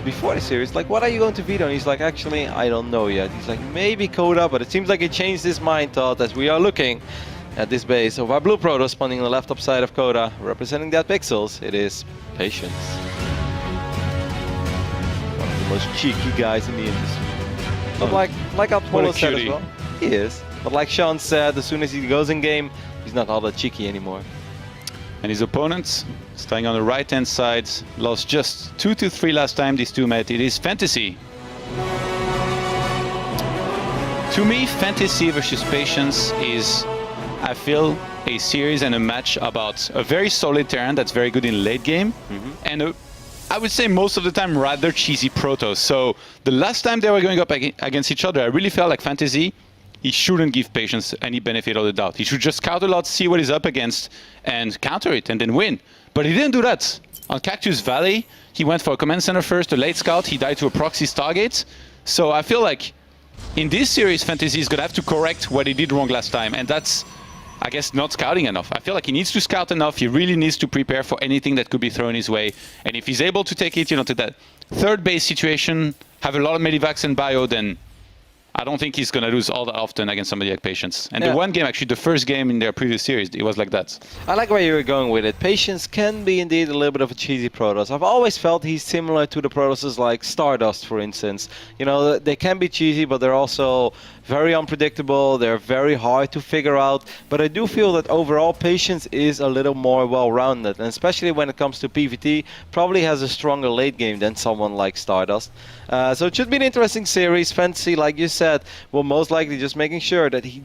before the series, like, what are you going to veto? And he's like, actually, I don't know yet. He's like, maybe Coda, but it seems like he changed his mind, Todd, as we are looking at this base of our blue Protoss spawning on the left top side of Coda, representing that pixels. It is Patience. One of the most cheeky guys in the industry. But like Apollo said as well, he is. But like Sean said, as soon as he goes in game, he's not all that cheeky anymore. And his opponent, staying on the right-hand side, lost just 2 to 3 last time these two met. It is Fantasy. To me, Fantasy versus Patience is, I feel, a series and a match about a very solid Terran that's very good in late game, and I would say most of the time rather cheesy Protoss. So the last time they were going up against each other, I really felt like Fantasy, he shouldn't give Patience any benefit of the doubt. He should just scout a lot, see what he's up against, and counter it, and then win. But he didn't do that. On Cactus Valley, he went for a command center first, a late scout, he died to a proxy Stargate. So I feel like in this series, Fantasy is going to have to correct what he did wrong last time, and that's, I guess, not scouting enough. I feel like he needs to scout enough, he really needs to prepare for anything that could be thrown his way. And if he's able to take it, to that third base situation, have a lot of medivacs and bio, then I don't think he's going to lose all that often against somebody like Patience. And the one game, actually, the first game in their previous series, it was like that. I like where you were going with it. Patience can be indeed a little bit of a cheesy Protoss. I've always felt he's similar to the Protosses like Stardust, for instance. They can be cheesy, but they're also very unpredictable. They're very hard to figure out. But I do feel that overall, Patience is a little more well-rounded. And especially when it comes to PvT, probably has a stronger late game than someone like Stardust. So it should be an interesting series. Fantasy, like you said, will most likely just making sure that he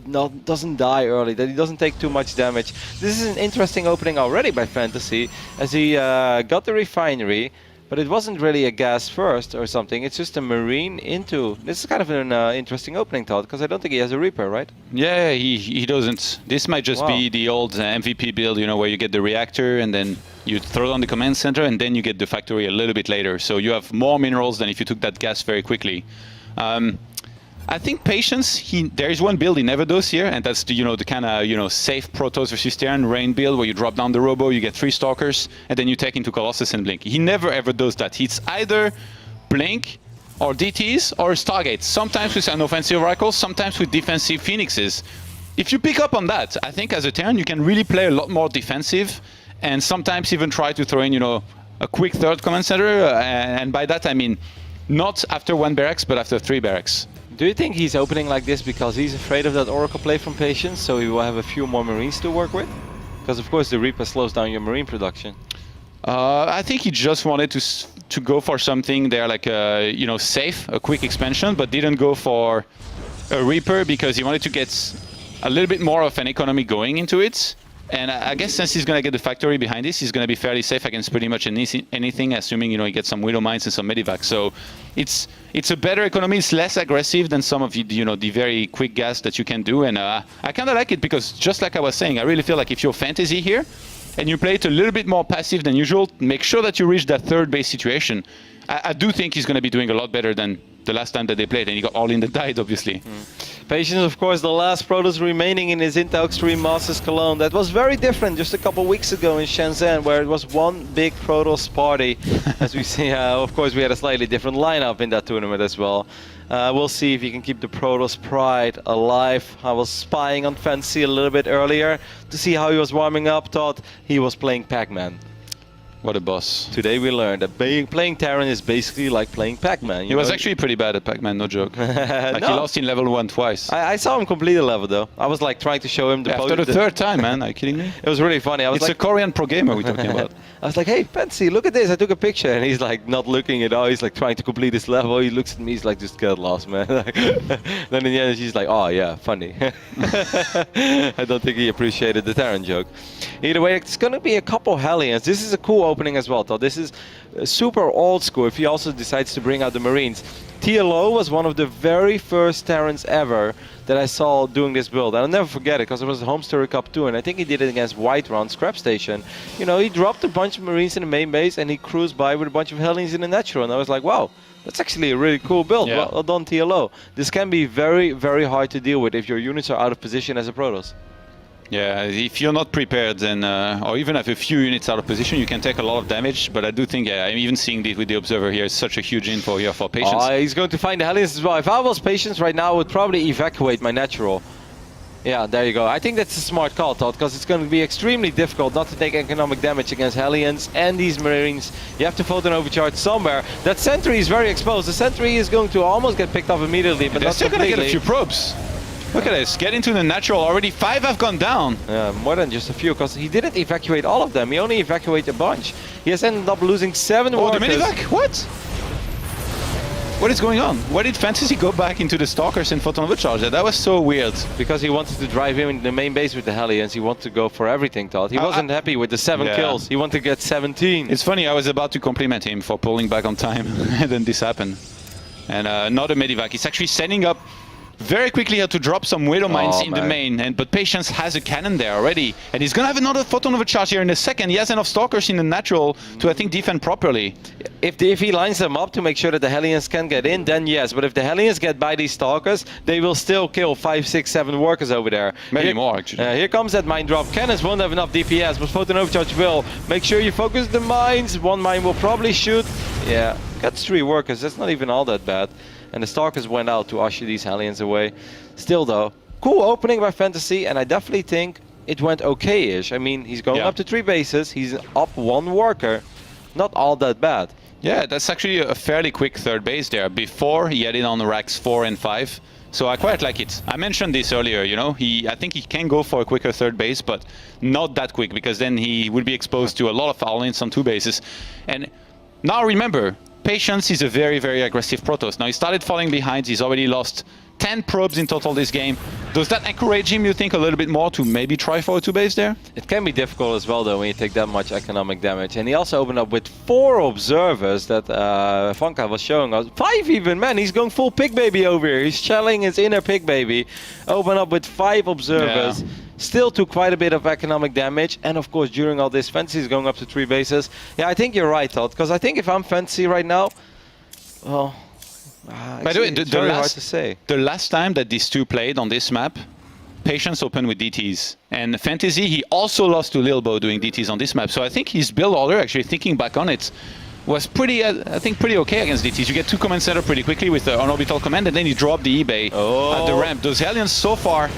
doesn't die early, that he doesn't take too much damage. This is an interesting opening already by Fantasy, as he got the refinery, but it wasn't really a gas first or something. It's just a Marine into... This is kind of an interesting opening, Todd, because I don't think he has a Reaper, right? Yeah, he doesn't. This might just be the old MVP build, where you get the reactor and then you throw on the command center and then you get the factory a little bit later. So you have more minerals than if you took that gas very quickly. I think Patience, there is one build he never does here, and that's the kind of safe Protoss versus Terran rain build where you drop down the Robo, you get 3 Stalkers, and then you take into Colossus and Blink. He never ever does that. It's either Blink or DTs or Stargates. Sometimes with an offensive Oracles, sometimes with defensive Phoenixes. If you pick up on that, I think as a Terran you can really play a lot more defensive, and sometimes even try to throw in a quick third command center, and by that I mean not after 1 barracks, but after 3 barracks. Do you think he's opening like this because he's afraid of that Oracle play from Patience, so he will have a few more Marines to work with? Because of course the Reaper slows down your Marine production. I think he just wanted to go for something there like safe, a quick expansion, but didn't go for a Reaper because he wanted to get a little bit more of an economy going into it. And I guess since he's going to get the factory behind this, he's going to be fairly safe against pretty much anything, assuming he gets some Widow Mines and some Medivac. So it's a better economy. It's less aggressive than some of the very quick gas that you can do. And I kind of like it because, just like I was saying, I really feel like if you're Fantasy here and you play it a little bit more passive than usual, make sure that you reach that third base situation. I do think he's going to be doing a lot better than the last time that they played, and he got all in that died, obviously. Patience, of course, the last Protoss remaining in his Intel Extreme Masters Cologne. That was very different just a couple weeks ago in Shenzhen, where it was one big Protoss party. As we see, of course, we had a slightly different lineup in that tournament as well. We'll see if he can keep the Protoss pride alive. I was spying on Fantasy a little bit earlier to see how he was warming up. Thought he was playing Pac-Man. What a boss. Today we learned that playing Terran is basically like playing Pac-Man. He was actually pretty bad at Pac-Man, no joke. Like he lost in level 1 twice. I saw him complete a level though. I was like trying to show him the after the third time, man. Are you kidding me? It was really funny. It's a Korean pro gamer we're talking about. I was like, hey, Fancy, look at this. I took a picture. And he's like not looking at all. He's like trying to complete his level. He looks at me. He's like, just get lost, man. Then in the end, she's like, oh yeah, funny. I don't think he appreciated the Terran joke. Either way, it's going to be a couple Hellions. This is a cool opening as well, though. This is super old school if he also decides to bring out the Marines. TLO was one of the very first Terrans ever that I saw doing this build. I'll never forget it because it was the Home Story Cup 2, and I think he did it against Whiterun Scrap Station. He dropped a bunch of Marines in the main base and he cruised by with a bunch of Hellions in the natural, and I was like, wow, that's actually a really cool build. Yeah. Well done, TLO. This can be very, very hard to deal with if your units are out of position as a Protoss. Yeah, if you're not prepared, then or even have a few units out of position, you can take a lot of damage. But I do think, yeah, I'm even seeing this with the Observer here. It's such a huge info here for Patience. He's going to find the Hellions as well. If I was Patience right now, I would probably evacuate my natural. Yeah, there you go. I think that's a smart call, Todd, because it's going to be extremely difficult not to take economic damage against Hellions and these Marines. You have to Photon Overcharge somewhere. That Sentry is very exposed. The Sentry is going to almost get picked off immediately, but they're not still going to get a completely. few probes. Look at this, get into the natural already. 5 have gone down. Yeah, more than just a few, because he didn't evacuate all of them. He only evacuated a bunch. He has ended up losing 7 workers. The minivac? What? What is going on? Why did Fantasy go back into the Stalkers and Photon Overcharge? That was so weird. Because he wanted to drive him in the main base with the Hellions. He wanted to go for everything, Todd. He wasn't happy with the 7 kills. He wanted to get 17. It's funny, I was about to compliment him for pulling back on time, and then this happened. And not a medivac. He's actually setting up very quickly here to drop some Widow Mines in the main, but Patience has a cannon there already, and he's gonna have another Photon Overcharge here in a second. He has enough Stalkers in the natural to, I think, defend properly. If he lines them up to make sure that the Hellions can get in, then yes. But if the Hellions get by these Stalkers, they will still kill 5, 6, 7 workers over there. Maybe more, actually. Here comes that mine drop. Cannons won't have enough DPS, but Photon Overcharge will. Make sure you focus the mines. 1 mine will probably shoot. Yeah, that's 3 workers. That's not even all that bad. And the Stalkers went out to usher these Hellions away. Still though, cool opening by Fantasy, and I definitely think it went okay-ish. I mean, he's going up to 3 bases, he's up 1 worker. Not all that bad. Yeah, that's actually a fairly quick 3rd base there. Before, he had it on the racks 4 and 5. So I quite like it. I mentioned this earlier, you know, I think he can go for a quicker 3rd base, but not that quick, because then he would be exposed to a lot of all-ins on 2 bases. And now remember, Patience is a very, very aggressive Protoss. Now he started falling behind, he's already lost 10 probes in total this game. Does that encourage him, you think, a little bit more to maybe try for a 2 base there? It can be difficult as well though when you take that much economic damage. And he also opened up with 4 observers that Vanka was showing us. 5 even, man, he's going full pig baby over here. He's channeling his inner pig baby. Open up with 5 observers. Yeah. Still took quite a bit of economic damage, and of course during all this Fantasy is going up to 3 bases. Yeah, I think you're right, Todd, because I think if I'm Fantasy right now, well, by the way, it's very hard to say. The last time that these 2 played on this map, Patience opened with DTs, and Fantasy, he also lost to Lilbo doing DTs on this map. So I think his build order, actually thinking back on it, was pretty, I think, pretty okay against DTs. You get 2 command center pretty quickly with the on-orbital command, and then you drop the eBay at the ramp. Those Hellions so far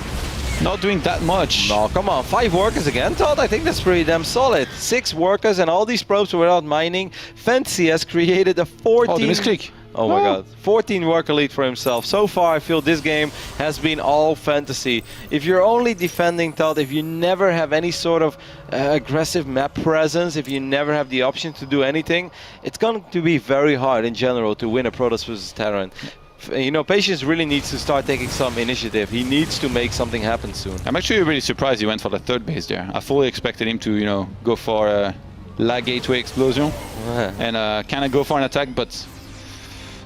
not doing that much. No, come on, 5 workers again, Todd? I think that's pretty damn solid. 6 workers and all these probes without mining. Fantasy has created a 14... Oh, the misclick. Oh my god, 14 worker lead for himself. So far, I feel this game has been all Fantasy. If you're only defending, Todd, if you never have any sort of aggressive map presence, if you never have the option to do anything, it's going to be very hard in general to win a Protoss versus Terran. You know, Patience really needs to start taking some initiative. He needs to make something happen soon. I'm actually really surprised he went for the 3rd base there. I fully expected him to, you know, go for a lag gateway explosion and kind of go for an attack, but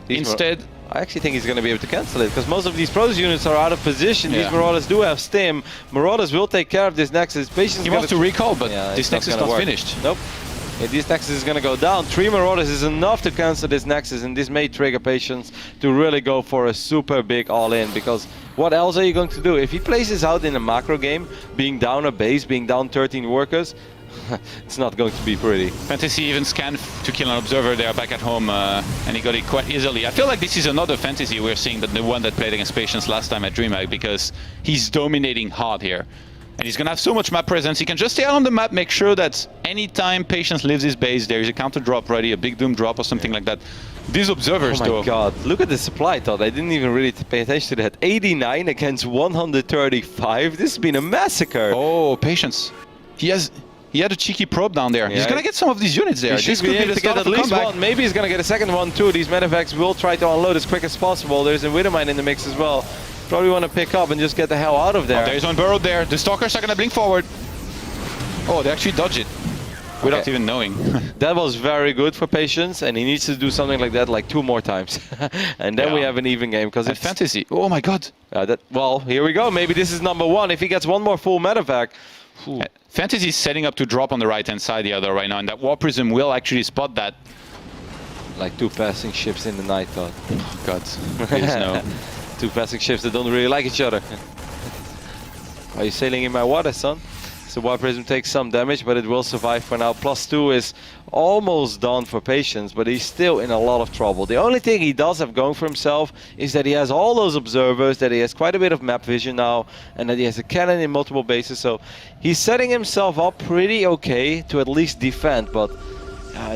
instead... I actually think he's going to be able to cancel it, because most of these Protoss units are out of position. These Marauders do have stim. Marauders will take care of this Nexus. Patience he wants to recall, but this Nexus is not finished. Nope. Yeah, this Nexus is going to go down. 3 Marauders is enough to cancel this Nexus, and this may trigger Patience to really go for a super big all-in, because what else are you going to do? If he plays this out in a macro game, being down a base, being down 13 workers, it's not going to be pretty. Fantasy even scanned to kill an observer there back at home, and he got it quite easily. I feel like this is another Fantasy we're seeing, than the one that played against Patience last time at DreamHack, because he's dominating hard here. And he's going to have so much map presence, he can just stay out on the map, make sure that anytime Patience leaves his base, there is a counter drop ready, a big Doom drop or something like that. These observers, though... Oh my god, look at the supply, Todd. I didn't even really pay attention to that. 89 against 135. This has been a massacre. Oh, Patience. He had a cheeky probe down there. He's going to get some of these units there. This could be able to get at least one. Maybe he's going to get a second one too. These medevacs will try to unload as quick as possible. There's a Widowmine in the mix as well. Probably want to pick up and just get the hell out of there. Oh, there's one burrowed there. The Stalkers are going to blink forward. Oh, they actually dodge it without even knowing. That was very good for Patience, and he needs to do something like that like 2 more times. And then we have an even game, because it's Fantasy. Oh my god. Well, here we go. Maybe this is number 1. If he gets 1 more full medevac. Fantasy is setting up to drop on the right-hand side the other right now, and that War Prism will actually spot that. Like 2 passing ships in the night, Todd. Oh god, please no. 2 passing ships that don't really like each other. Are you sailing in my water, son? So Wild Prism takes some damage, but it will survive for now. +2 is almost done for Patience, but he's still in a lot of trouble. The only thing he does have going for himself is that he has all those observers, that he has quite a bit of map vision now, and that he has a cannon in multiple bases. So he's setting himself up pretty okay to at least defend, but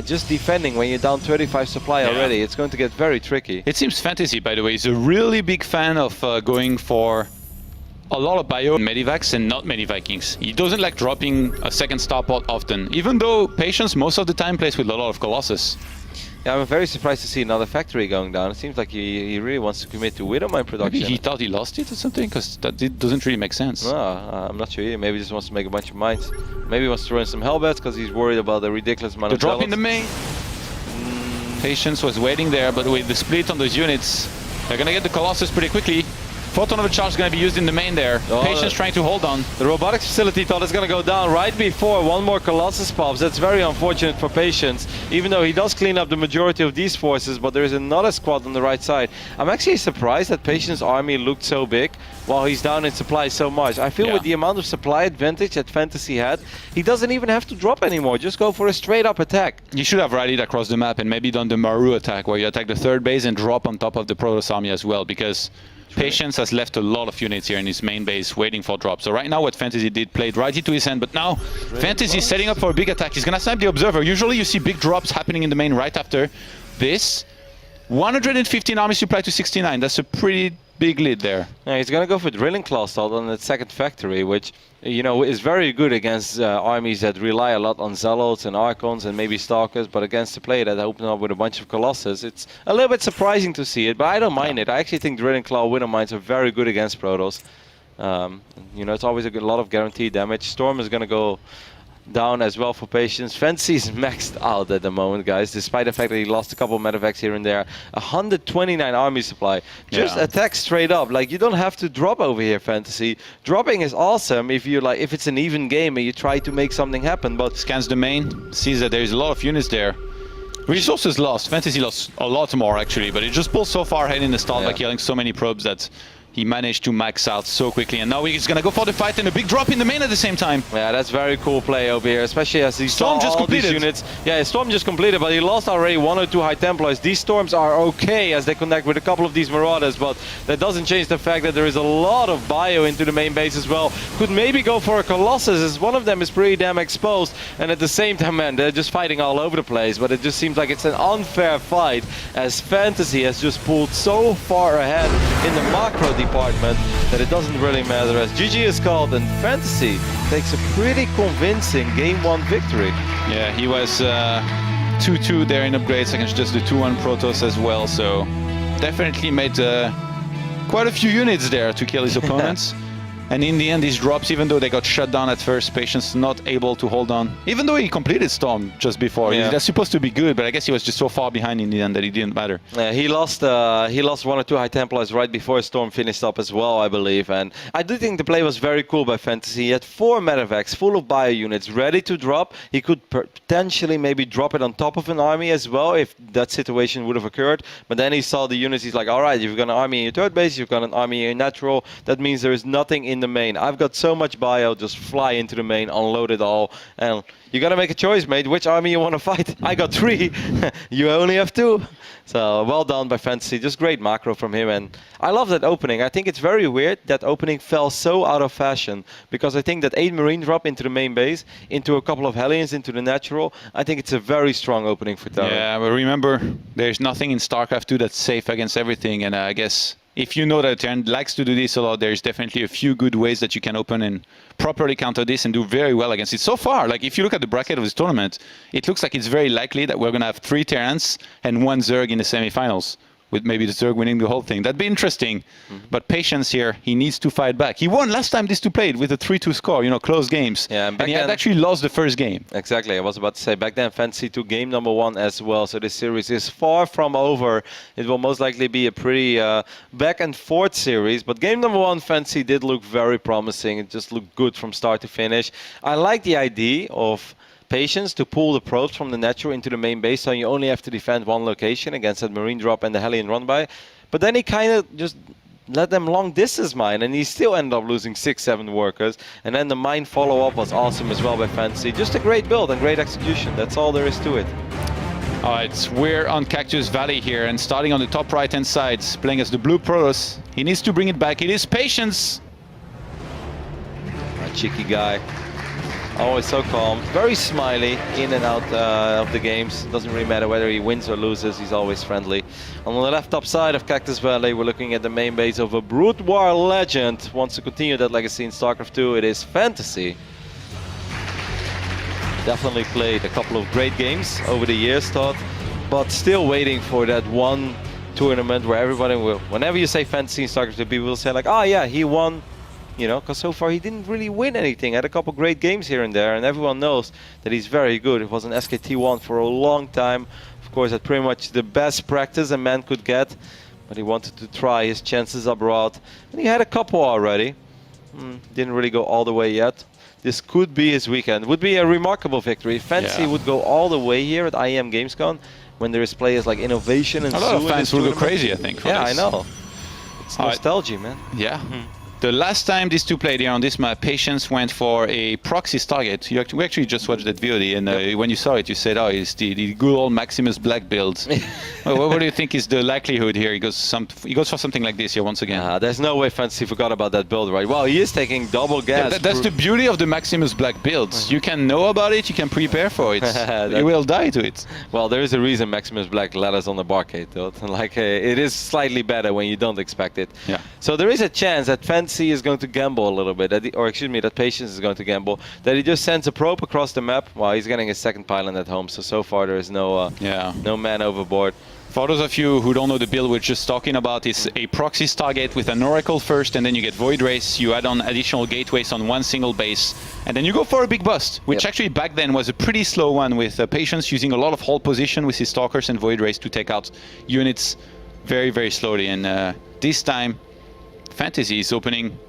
just defending when you're down 35 supply already, it's going to get very tricky. It seems Fantasy, by the way, is a really big fan of going for a lot of bio Medivacs and not Medivikings. He doesn't like dropping a second starport often, even though Patience most of the time plays with a lot of Colossus. Yeah, I'm very surprised to see another factory going down. It seems like he really wants to commit to Widowmine production. Maybe he thought he lost it or something, because that doesn't really make sense. No, I'm not sure either. Maybe he just wants to make a bunch of mines. Maybe he wants to throw in some Hellbats because he's worried about the ridiculous amount The of drop in zealots. the main. Patience was waiting there, but with the split on those units, they're gonna get the Colossus pretty quickly. Photon of a charge is going to be used in the main there. Patience trying to hold on. The robotics facility thought it's going to go down right before one more Colossus pops. That's very unfortunate for Patience, even though he does clean up the majority of these forces, but there is another squad on the right side. I'm actually surprised that Patience's army looked so big while he's down in supply so much. I feel with the amount of supply advantage that Fantasy had, he doesn't even have to drop anymore. Just go for a straight up attack. You should have rallied across the map and maybe done the Maru attack, where you attack the third base and drop on top of the Protoss army as well, because Patience has left a lot of units here in his main base waiting for drop. So right now what Fantasy did, played right into his hand, but now Fantasy is setting up for a big attack. He's gonna snipe the Observer. Usually you see big drops happening in the main right after this. 115 army supply to 69. That's a pretty big lead there. Yeah, he's gonna go for Drilling Claw Salt on the second factory, which, you know, is very good against armies that rely a lot on Zealots and Archons and maybe Stalkers, but against a player that opened up with a bunch of Colossus, it's a little bit surprising to see it, but I don't mind it. I actually think Drilling Claw Widow Mines are very good against Protoss. You know, it's always a lot of guaranteed damage. Storm is gonna go down as well for Patience. Fantasy is maxed out at the moment, guys, despite the fact that he lost a couple of medevacs here and there. 129 army supply. Just attack straight up. Like, you don't have to drop over here, Fantasy. Dropping is awesome if you like, if it's an even game and you try to make something happen, but scans the main, sees that there's a lot of units there. Resources lost. Fantasy lost a lot more actually, but it just pulled so far ahead in the start by killing so many probes that he managed to max out so quickly, and now he's gonna go for the fight and a big drop in the main at the same time. Yeah, that's very cool play over here, especially as he Storm just completed. These units. Yeah, Storm just completed, but he lost already 1 or 2 High Templars. These Storms are okay as they connect with a couple of these Marauders, but that doesn't change the fact that there is a lot of bio into the main base as well. Could maybe go for a Colossus, as one of them is pretty damn exposed, and at the same time, man, they're just fighting all over the place, but it just seems like it's an unfair fight, as Fantasy has just pulled so far ahead in the macro department that it doesn't really matter, as GG is called and Fantasy takes a pretty convincing Game 1 victory. Yeah, he was 2-2 there in upgrades against just the 2-1 Protoss as well, so definitely made quite a few units there to kill his opponents. And in the end, these drops, even though they got shut down at first, Patience not able to hold on. Even though he completed Storm just before. Yeah. That's supposed to be good, but I guess he was just so far behind in the end that it didn't matter. Yeah, he lost 1 or 2 High Templars right before Storm finished up as well, I believe. And I do think the play was very cool by Fantasy. He had 4 medevacs full of bio units ready to drop. He could potentially maybe drop it on top of an army as well if that situation would have occurred. But then he saw the units, he's like, all right, you've got an army in your third base, you've got an army in your natural. That means there is nothing in the main. I've got so much bio, just fly into the main, unload it all, and you gotta make a choice, mate, which army you want to fight. I got 3, you only have 2. So well done by Fantasy, just great macro from him, and I love that opening. I think it's very weird that opening fell so out of fashion, because I think that 8 Marine drop into the main base, into a couple of Hellions, into the natural, I think it's a very strong opening for Terran. Yeah, but remember, there's nothing in StarCraft 2 that's safe against everything, and I guess if you know that Terran likes to do this a lot, there's definitely a few good ways that you can open and properly counter this and do very well against it. So far, like if you look at the bracket of this tournament, it looks like it's very likely that we're going to have 3 Terrans and 1 Zerg in the semifinals, with maybe the Zerg winning the whole thing. That'd be interesting. But Patience here, he needs to fight back. He won last time these two played with a 3-2 score, you know, close games. Yeah, and he had actually lost the first game. Exactly, I was about to say, back then Fantasy took game number 1 as well, so this series is far from over. It will most likely be a pretty back and forth series, but game number 1 Fantasy did look very promising. It just looked good from start to finish. I like the idea of Patience to pull the probes from the natural into the main base, so you only have to defend one location against that Marine drop and the Hellion run by. But then he kind of just let them long distance mine, and he still ended up losing 6-7 workers. And then the mine follow-up was awesome as well by Fantasy. Just a great build and great execution. That's all there is to it. Alright, we're on Cactus Valley here, and starting on the top right-hand side, playing as the blue Protoss. He needs to bring it back. It is Patience. A cheeky guy. Always so calm, very smiley in and out of the games. Doesn't really matter whether he wins or loses, he's always friendly. On the left top side of Cactus Valley, we're looking at the main base of a Brood War legend. Wants to continue that legacy in StarCraft 2, it is Fantasy. Definitely played a couple of great games over the years, Todd, but still waiting for that one tournament where everybody will, whenever you say Fantasy in StarCraft 2, people will say like, oh yeah, he won. You know, because so far he didn't really win anything. Had a couple great games here and there, and everyone knows that he's very good. It was an SKT1 for a long time. Of course, that's pretty much the best practice a man could get, but he wanted to try his chances abroad, and he had a couple already. Didn't really go all the way yet. This could be his weekend. Would be a remarkable victory. If Fantasy would go all the way here at IEM Gamescom, when there is players like Innovation and a lot of fans will go crazy, I think. Yeah, I know. It's nostalgia, man. Yeah. The last time these two played here on this map, Patience went for a proxy target. We actually just watched that VOD, and when you saw it, you said, oh, it's the good old Maximus Black build. What do you think is the likelihood here? He goes for something like this here once again. There's no way Fantasy forgot about that build, right? Well, he is taking double gas. Yeah, that's the beauty of the Maximus Black builds. You can know about it, you can prepare for it. You will die to it. Well, there is a reason Maximus Black led us on the barcade, though. Like, it is slightly better when you don't expect it. Yeah. So there is a chance that Fantasy is going to gamble a little bit, that Patience is going to gamble, that he just sends a probe across the map. Well, he's getting his second pylon at home, so far there is no man overboard. For those of you who don't know the build we're just talking about, it's a proxy target with an Oracle first, and then you get Void Race, you add on additional gateways on one single base, and then you go for a big bust, which actually back then was a pretty slow one, with Patience using a lot of hold position with his Stalkers and Void Race to take out units very, very slowly. And this time, Fantasy is opening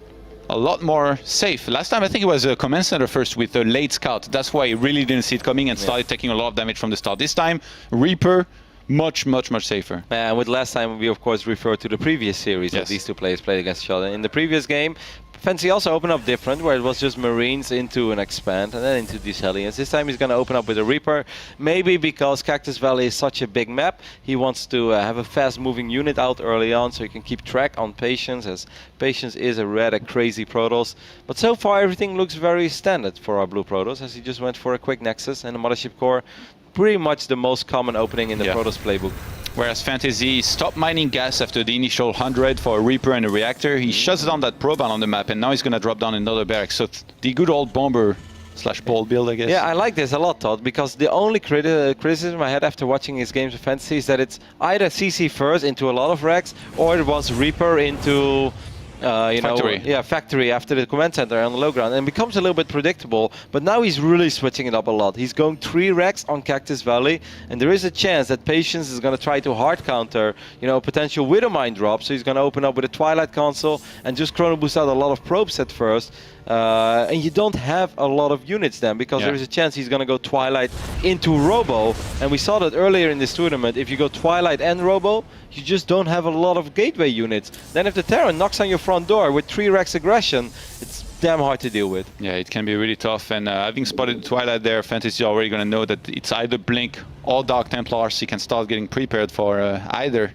a lot more safe. Last time I think it was a Command Center first with a late scout. That's why he really didn't see it coming and started taking a lot of damage from the start. This time, Reaper, much safer. And with last time, we of course refer to the previous series that these two players played against each other. In the previous game, Fantasy also opened up different, where it was just Marines into an Expand and then into these Hellions. This time he's going to open up with a Reaper, maybe because Cactus Valley is such a big map. He wants to have a fast-moving unit out early on so he can keep track on Patience, as Patience is a rather crazy Protoss. But so far everything looks very standard for our blue Protoss, as he just went for a quick Nexus and a Mothership Core. Pretty much the most common opening in the Protoss playbook. Whereas Fantasy stopped mining gas after the initial 100 for a Reaper and a Reactor. He shuts down that probe on the map, and now he's going to drop down another barracks. So the good old bomber / ball build, I guess. Yeah, I like this a lot, Todd, because the only criticism I had after watching his games of Fantasy is that it's either CC first into a lot of racks, or it was Reaper into factory after the command center on the low ground, and it becomes a little bit predictable. But now he's really switching it up a lot. He's going 3 racks on Cactus Valley, and there is a chance that Patience is going to try to hard counter, potential Widowmine drop. So he's going to open up with a Twilight console and just chrono boost out a lot of probes at first. And you don't have a lot of units then, because there is a chance he's going to go Twilight into Robo. And we saw that earlier in this tournament. If you go Twilight and Robo, you just don't have a lot of gateway units. Then if the Terran knocks on your front door with 3 racks aggression, it's damn hard to deal with. Yeah, it can be really tough. And having spotted Twilight there, Fantasy is already going to know that it's either Blink or Dark Templars. He can start getting prepared for either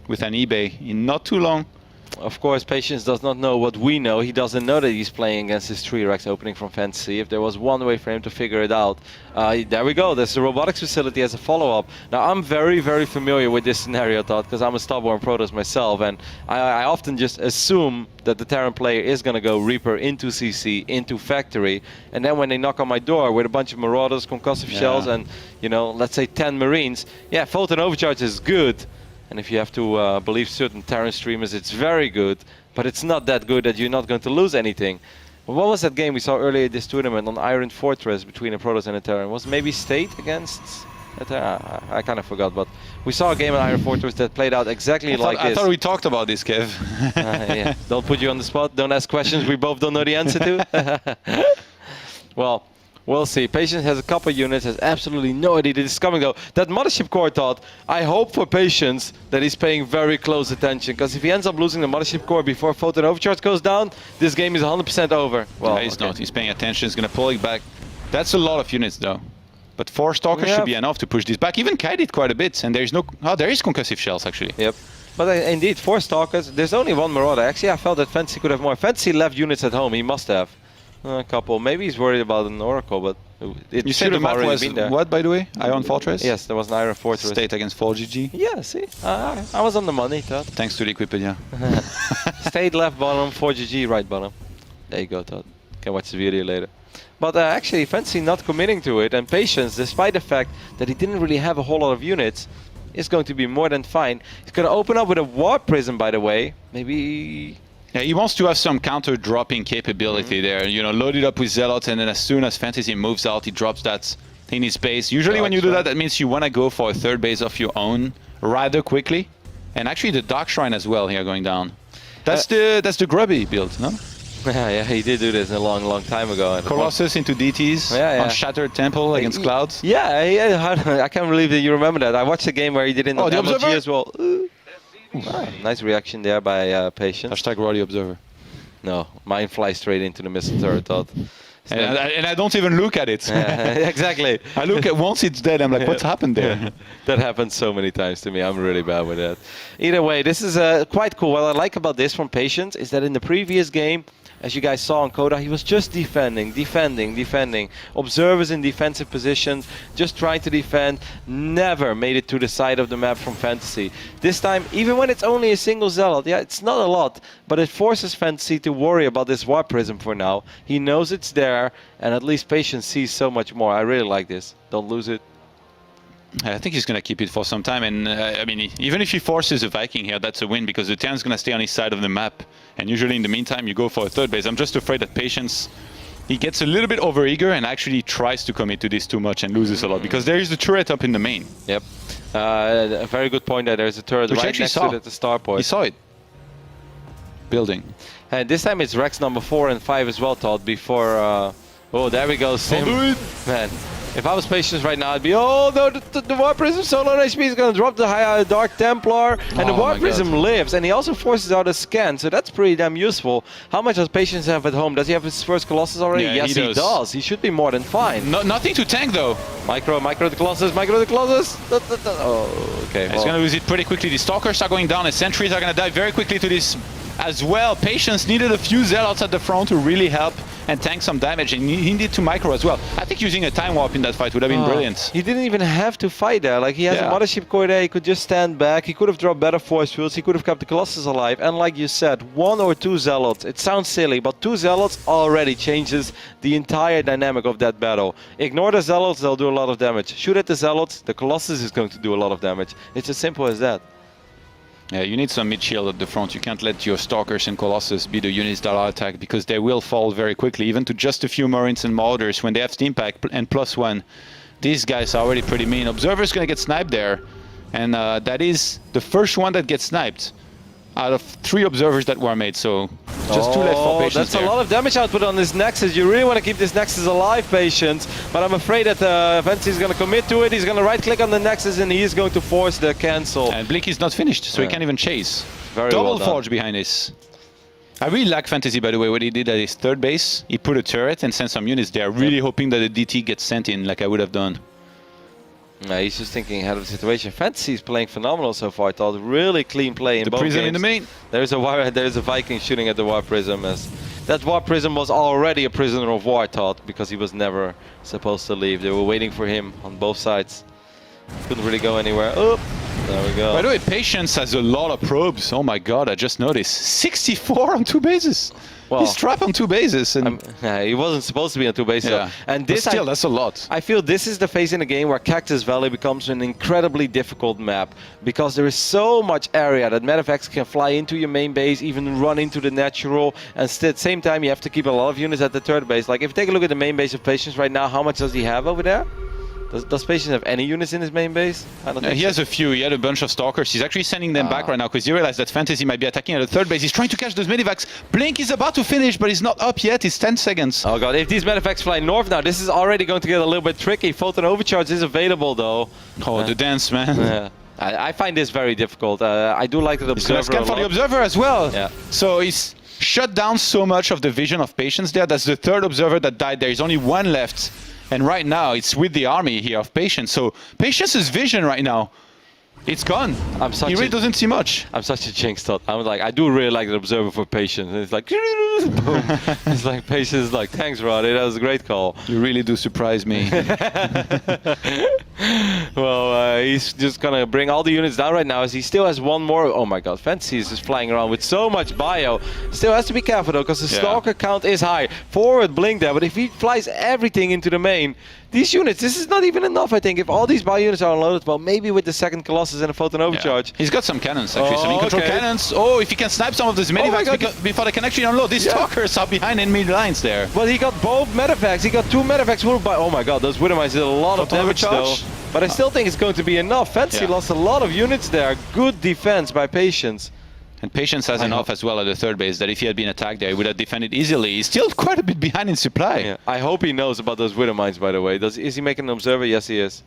with an eBay in not too long. Of course, Patience does not know what we know. He doesn't know that he's playing against his 3 racks opening from Fantasy. If there was one way for him to figure it out, there we go. There's the robotics facility as a follow-up. Now, I'm very, very familiar with this scenario, Todd, because I'm a Starborn Protoss myself, and I often just assume that the Terran player is going to go Reaper into CC, into Factory, and then when they knock on my door with a bunch of Marauders, concussive shells, and, let's say 10 Marines, Photon Overcharge is good. And if you have to believe certain Terran streamers, it's very good, but it's not that good that you're not going to lose anything. Well, what was that game we saw earlier this tournament on Iron Fortress between a Protoss and a Terran? Was maybe State against a Terran? I kind of forgot, but we saw a game on Iron Fortress that played out exactly like this. I thought we talked about this, Kev. Don't put you on the spot. Don't ask questions we both don't know the answer to. Well, We'll see. Patience has a couple units, has absolutely no idea this is coming though. That mothership core thought, I hope for Patience that he's paying very close attention, because if he ends up losing the mothership core before Photon Overcharge goes down, this game is 100% over. Well, no, he's not. He's paying attention. He's going to pull it back. That's a lot of units though. But 4 Stalkers should be enough to push this back. Even Kai did quite a bit, and there's no... Oh, there is concussive shells actually. Yep. But indeed, 4 Stalkers. There's only 1 Marauder. Actually, I felt that Fantasy could have more. Fantasy left units at home. He must have. A couple. Maybe he's worried about an Oracle, but you said the map was what, by the way? Iron Fortress? Yes, there was an Iron Fortress. State against 4GG? Yeah, see? I was on the money, Todd. Thanks to the Wikipedia. State left bottom, 4GG right bottom. There you go, Todd. Can watch the video later. But actually, Fantasy not committing to it, and Patience, despite the fact that he didn't really have a whole lot of units, is going to be more than fine. He's going to open up with a Warp Prism, by the way. Maybe... Yeah, he wants to have some counter-dropping capability there. You know, load it up with Zealots, and then as soon as Fantasy moves out, he drops that in his base. Usually when you do that, that means you want to go for a 3rd base of your own rather quickly. And actually the Dark Shrine as well here going down. That's the grubby build, no? Yeah, he did do this a long time ago. Colossus into DTs on Shattered Temple against Clouds. Yeah, I can't believe that you remember that. I watched a game where he did in the MLG as well. Nice reaction there by Patience. Hashtag Roddy Observer. No, mine flies straight into the missile turret, Todd. And I don't even look at it. Exactly. I look at once it's dead, I'm like, what's happened there? That happens so many times to me. I'm really bad with that. Either way, this is quite cool. What I like about this from Patience is that in the previous game, as you guys saw on Coda, he was just defending. Observers in defensive positions, just trying to defend. Never made it to the side of the map from Fantasy. This time, even when it's only a single Zealot, yeah, it's not a lot, but it forces Fantasy to worry about this Warp Prism for now. He knows it's there, and at least Patience sees so much more. I really like this. Don't lose it. I think he's going to keep it for some time, and I mean, even if he forces a Viking here, that's a win, because the Terran's going to stay on his side of the map, and usually in the meantime you go for a 3rd base. I'm just afraid that Patience, he gets a little bit overeager and actually tries to commit to this too much and loses a lot, because there is the turret up in the main. Yep. A very good point there. There's a turret right next to the starport. He saw it. Building. And this time it's Rex number 4 and 5 as well, Todd, before... oh, there we go, Sim. I'll do it. Man. If I was Patience right now, I'd be, oh no, the Warp Prism so low HP is going to drop the high Dark Templar, and the Warp Prism lives, and he also forces out a scan, so that's pretty damn useful. How much does Patience have at home? Does he have his first Colossus already? Yeah, yes, he does. He should be more than fine. Nothing to tank though. Micro the Colossus, Oh, okay. He's going to lose it pretty quickly. The Stalkers are going down, and Sentries are going to die very quickly to this as well. Patience needed a few Zealots at the front to really help and tank some damage, and he needed to micro as well. I think using a Time Warp in that fight would have been brilliant. He didn't even have to fight there. Like, he has a Mothership Core there, he could just stand back, he could have dropped better force fields, he could have kept the Colossus alive, and like you said, 1 or 2 Zealots. It sounds silly, but 2 Zealots already changes the entire dynamic of that battle. Ignore the Zealots, they'll do a lot of damage. Shoot at the Zealots, the Colossus is going to do a lot of damage. It's as simple as that. Yeah, you need some mid-shield at the front. You can't let your Stalkers and Colossus be the units that are attacked, because they will fall very quickly, even to just a few Marines and Marauders when they have Steam Pack and +1. These guys are already pretty mean. Observer's gonna get sniped there, and that is the first one that gets sniped out of 3 Observers that were made, so just 2 left for Patience. That's a lot of damage output on this Nexus. You really want to keep this Nexus alive, Patience, but I'm afraid that Fantasy is going to commit to it. He's going to right-click on the Nexus, and he's going to force the cancel. And Blink is not finished, so he can't even chase. Very Double well done. Forge behind this. I really like Fantasy, by the way, what he did at his 3rd base. He put a turret and sent some units there, really hoping that the DT gets sent in, like I would have done. He's just thinking ahead of the situation. Fantasy is playing phenomenal so far. I thought really clean play in both games. The Prism in the main. There's a Viking shooting at the Warp Prism. As that Warp Prism was already a prisoner of war, I thought, because he was never supposed to leave. They were waiting for him on both sides. Couldn't really go anywhere. Oh, there we go. By the way, Patience has a lot of probes. Oh my god, I just noticed. 64 on 2 bases. Well, he's trapped on 2 bases. And he wasn't supposed to be on 2 bases. Yeah. And this, but still, that's a lot. I feel this is the phase in the game where Cactus Valley becomes an incredibly difficult map, because there is so much area that Medivacs can fly into your main base, even run into the natural, and at the same time you have to keep a lot of units at the 3rd base. Like, if you take a look at the main base of Patience right now, how much does he have over there? Does Patience have any units in his main base? I don't think He so. has a few. He had a bunch of stalkers. He's actually sending them back right now because he realized that Fantasy might be attacking at the third base. He's trying to catch those medivacs. Blink is about to finish, but he's not up yet. It's 10 seconds. Oh god, if these medivacs fly north now, this is already going to get a little bit tricky. Photon Overcharge is available though. Oh, the dance, man. Yeah. I find this very difficult. I do like the Observer Scan a for the lot. Observer as well. Yeah. So he's shut down so much of the vision of Patience there. That's the third Observer that died. There is only one left. And right now, it's with the army here of Patience. So Patience's vision right now, it's gone. He really doesn't see much. I'm such a jinx tot. I'm like, I do really like the Observer for Patience. And it's like, boom. It's like Patience is like, thanks, Roddy. That was a great call. You really do surprise me. Well, he's just gonna bring all the units down right now as he still has one more. Oh my god, Fantasy is just flying around with so much bio. Still has to be careful though, because the Stalker count is high. Forward Blink there, but if he flies everything into the main, these units, this is not even enough, I think. If all these bio units are unloaded, well, maybe with the second Colossus and a Photon Overcharge. He's got some cannons, actually, some in-control cannons. Oh, if he can snipe some of those medivacs before they can actually unload. These Stalkers are behind enemy lines there. But he got both medivacs. He got two medivacs moved by. Oh my god, those Widowmines did a lot of damage though. But I still think it's going to be enough. Fantasy lost a lot of units there. Good defense by Patience. And Patience has enough as well at the third base that if he had been attacked there, he would have defended easily. He's still quite a bit behind in supply. Yeah. I hope he knows about those Widowmines, by the way. Is he making an Observer? Yes, he is.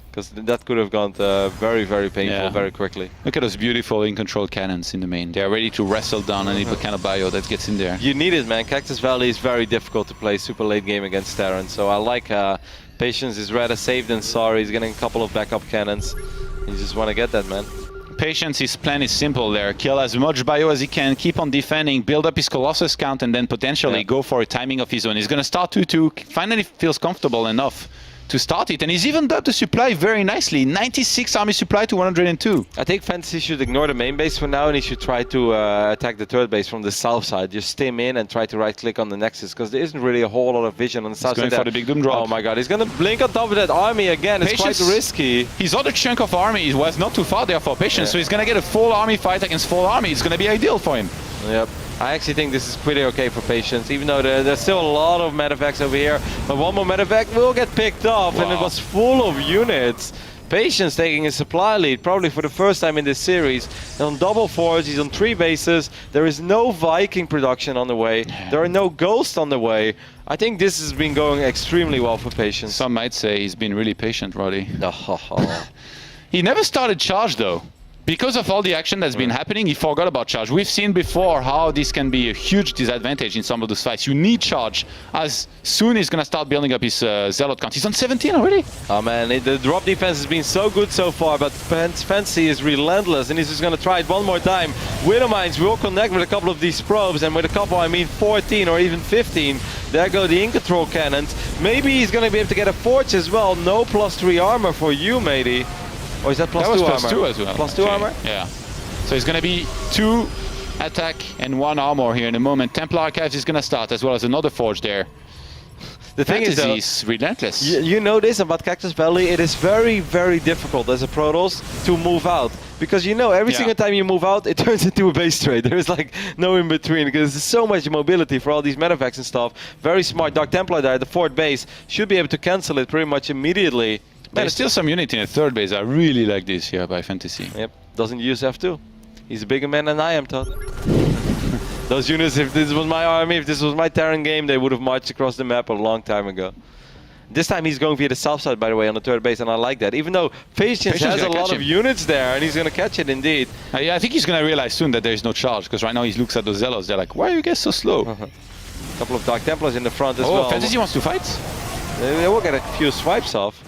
Because that could have gone very, very painful very quickly. Look at those beautiful in-control cannons in the main. They are ready to wrestle down any kind of bio that gets in there. You need it, man. Cactus Valley is very difficult to play super late game against Terran. So I like Patience is rather safe than sorry. He's getting a couple of backup cannons. You just want to get that, man. Patience, his plan is simple there. Kill as much bio as he can, keep on defending, build up his Colossus count, and then potentially go for a timing of his own. He's going to start 2-2, finally feels comfortable enough to start it, and he's even upped the supply very nicely. 96 army supply to 102. I think Fantasy should ignore the main base for now, and he should try to attack the third base from the south side. Just stim in and try to right-click on the Nexus, because there isn't really a whole lot of vision on the south side. He's going for the big doom drop. Oh my god, he's going to blink on top of that army again. It's quite risky. His other chunk of army was not too far there for Patience, so he's going to get a full army fight against full army. It's going to be ideal for him. Yep. I actually think this is pretty okay for Patience, even though there's still a lot of medivacs over here. But one more medivac will get picked off, and it was full of units. Patience taking a supply lead, probably for the first time in this series. On double forge, he's on 3 bases. There is no Viking production on the way. There are no Ghosts on the way. I think this has been going extremely well for Patience. Some might say he's been really patient, Roddy. Oh. He never started charge, though. Because of all the action that's been happening, he forgot about charge. We've seen before how this can be a huge disadvantage in some of those fights. You need charge as soon he's going to start building up his Zealot count. He's on 17 already. Oh man, the drop defense has been so good so far, but Fantasy is relentless, and he's just going to try it one more time. Widowmines will connect with a couple of these probes, and with a couple I mean 14 or even 15. There go the in-control cannons. Maybe he's going to be able to get a forge as well. No +3 armor for you, matey. Or is that +2 armor? That was +2 as well. +2 armor? Yeah. So it's going to be 2 attack and 1 armor here in a moment. Templar Archives is going to start, as well as another forge there. The thing is, though, relentless. You know this about Cactus Valley, it is very, very difficult as a Protoss to move out. Because you know, every single time you move out, it turns into a base trade. There is like no in between, because there's so much mobility for all these medevacs and stuff. Very smart. Dark Templar there at the fourth base should be able to cancel it pretty much immediately. There's still some unity in the third base. I really like this here by Fantasy. Yep, doesn't use F2. He's a bigger man than I am, Todd. Those units, if this was my army, if this was my Terran game, they would have marched across the map a long time ago. This time he's going via the south side, by the way, on the third base, and I like that. Even though Patience has a lot of units there, and he's going to catch it indeed. Yeah, I think he's going to realize soon that there is no charge, because right now he looks at those Zealots, they're like, why are you guys so slow? A couple of Dark Templars in the front as well. Oh, Fantasy wants to fight? They will get a few swipes off.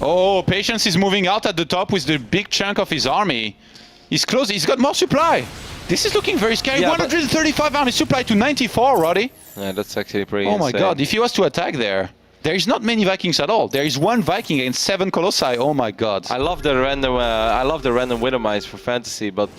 Oh, Patience is moving out at the top with the big chunk of his army. He's close, he's got more supply. This is looking very scary. 135 army supply to 94, Roddy. Yeah, that's actually pretty insane. Oh my god, if he was to attack there, there is not many Vikings at all. There is 1 Viking against 7 Colossi. Oh my god. I love the random Widowmines for Fantasy, but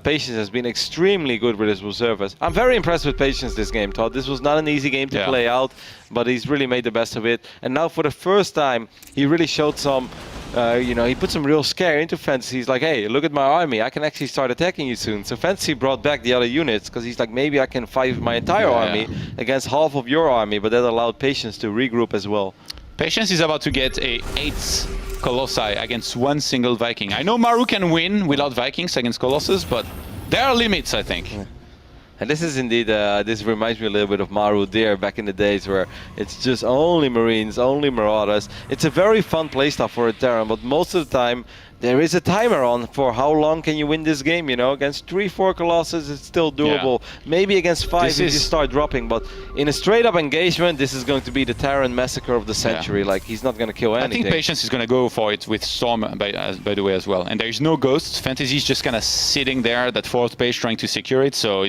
Patience has been extremely good with his Observers. I'm very impressed with Patience this game, Todd. This was not an easy game to play out, but he's really made the best of it. And now for the first time, he really showed some, you know, he put some real scare into Fantasy. He's like, hey, look at my army. I can actually start attacking you soon. So Fantasy brought back the other units, because he's like, maybe I can fight my entire army against half of your army, but that allowed Patience to regroup as well. Patience is about to get a 8 Colossi against one single Viking. I know Maru can win without Vikings against Colossus, but there are limits, I think. And this is indeed, this reminds me a little bit of Maru there back in the days where it's just only Marines, only Marauders. It's a very fun playstyle for a Terran, but most of the time there is a timer on for how long can you win this game, you know. Against 3-4 Colossus it's still doable. Yeah. Maybe against 5 if you start dropping, but in a straight up engagement this is going to be the Terran massacre of the century. Like, he's not going to kill anything. I think Patience is going to go for it with Storm by the way as well. And there's no ghosts. Fantasy is just kind of sitting there, that 4th page trying to secure it, so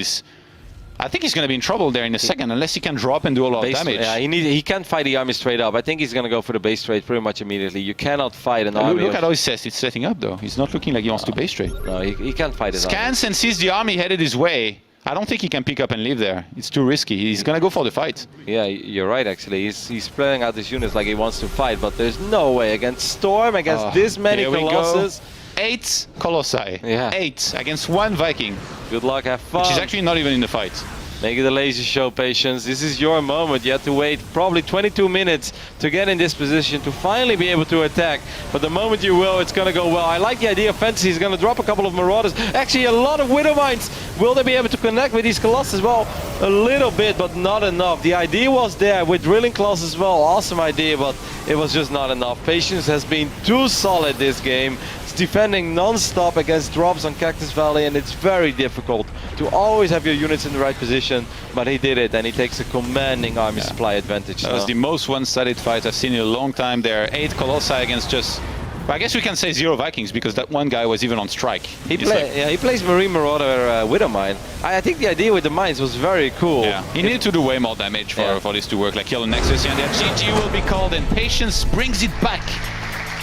I think he's going to be in trouble there in a second, unless he can drop and do a lot of damage. Yeah, he can't fight the army straight up. I think he's going to go for the base trade pretty much immediately. You cannot fight an army. Look at how he says it's setting up, though. He's not looking like he wants to base trade. No, he can't fight it. Scans and sees the army headed his way. I don't think he can pick up and leave there. It's too risky. He's going to go for the fight. Yeah, you're right, actually. He's spreading out his units like he wants to fight, but there's no way. Against Storm, against this many Colossus. 8 Colossi. Yeah. 8 against 1 Viking. Good luck, have fun. Which is actually not even in the fight. Make it a laser show, Patience. This is your moment. You have to wait probably 22 minutes to get in this position to finally be able to attack. But the moment you will, it's going to go well. I like the idea of Fantasy. He's going to drop a couple of Marauders. Actually, a lot of Widow Mines. Will they be able to connect with these Colossus? Well, a little bit, but not enough. The idea was there with Drilling Claws as well. Awesome idea, but it was just not enough. Patience has been too solid this game. It's defending non-stop against drops on Cactus Valley, and it's very difficult to always have your units in the right position. But he did it, and he takes a commanding army supply advantage. That was the most one-sided fight I've seen in a long time there. 8 Colossi against just... Well, I guess we can say 0 Vikings, because that one guy was even on strike. He plays Marine Marauder Widow Mine. I think the idea with the mines was very cool. Yeah, he needed to do way more damage for this to work, like kill the Nexus, and then GG will be called, and Patience brings it back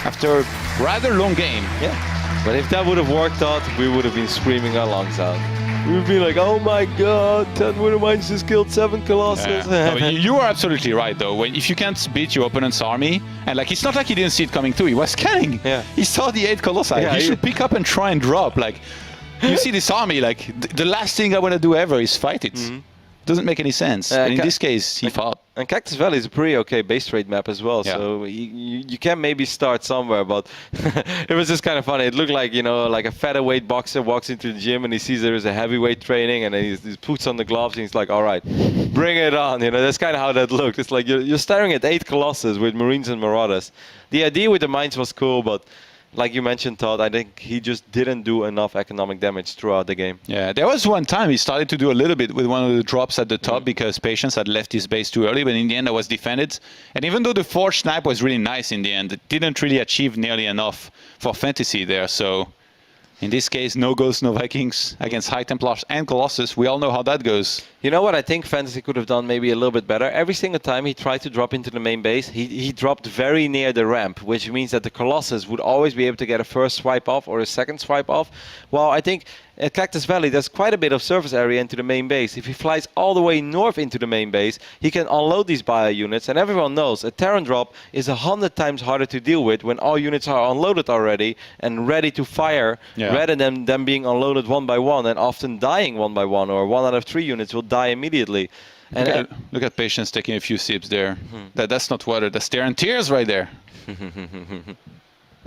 after a rather long game. Yeah, but if that would have worked out, we would have been screaming our lungs out. We would be like, oh my god, 10 Widow Mines just killed 7 Colossus. Yeah. No, you are absolutely right, though. If you can't beat your opponent's army, and like, it's not like he didn't see it coming too, he was scanning. Yeah. He saw the 8 Colossi. Yeah, he should pick up and try and drop. Like, you see this army, like, the last thing I want to do ever is fight it. Doesn't make any sense. And in this case, he fought. And Cactus Valley is a pretty okay base trade map as well, so you can maybe start somewhere, but it was just kind of funny. It looked like, you know, like a featherweight boxer walks into the gym and he sees there is a heavyweight training, and then he puts on the gloves and he's like, all right, bring it on. You know, that's kind of how that looked. It's like you're staring at 8 Colossus with Marines and Marauders. The idea with the mines was cool, but like you mentioned, Todd, I think he just didn't do enough economic damage throughout the game. Yeah, there was one time he started to do a little bit with one of the drops at the top because Patience had left his base too early, but in the end that was defended. And even though the Forge Snipe was really nice in the end, it didn't really achieve nearly enough for Fantasy there. So in this case, no Ghosts, no Vikings against High Templars and Colossus. We all know how that goes. You know what I think Fantasy could have done maybe a little bit better? Every single time he tried to drop into the main base, he dropped very near the ramp, which means that the Colossus would always be able to get a first swipe off or a second swipe off. Well, I think at Cactus Valley, there's quite a bit of surface area into the main base. If he flies all the way north into the main base, he can unload these bio units, and everyone knows a Terran drop is 100 times harder to deal with when all units are unloaded already and ready to fire, rather than them being unloaded one by one and often dying one by one, or 1 out of 3 units will die immediately. And look at Patience taking a few sips there. That's not water, that's Terran tears right there.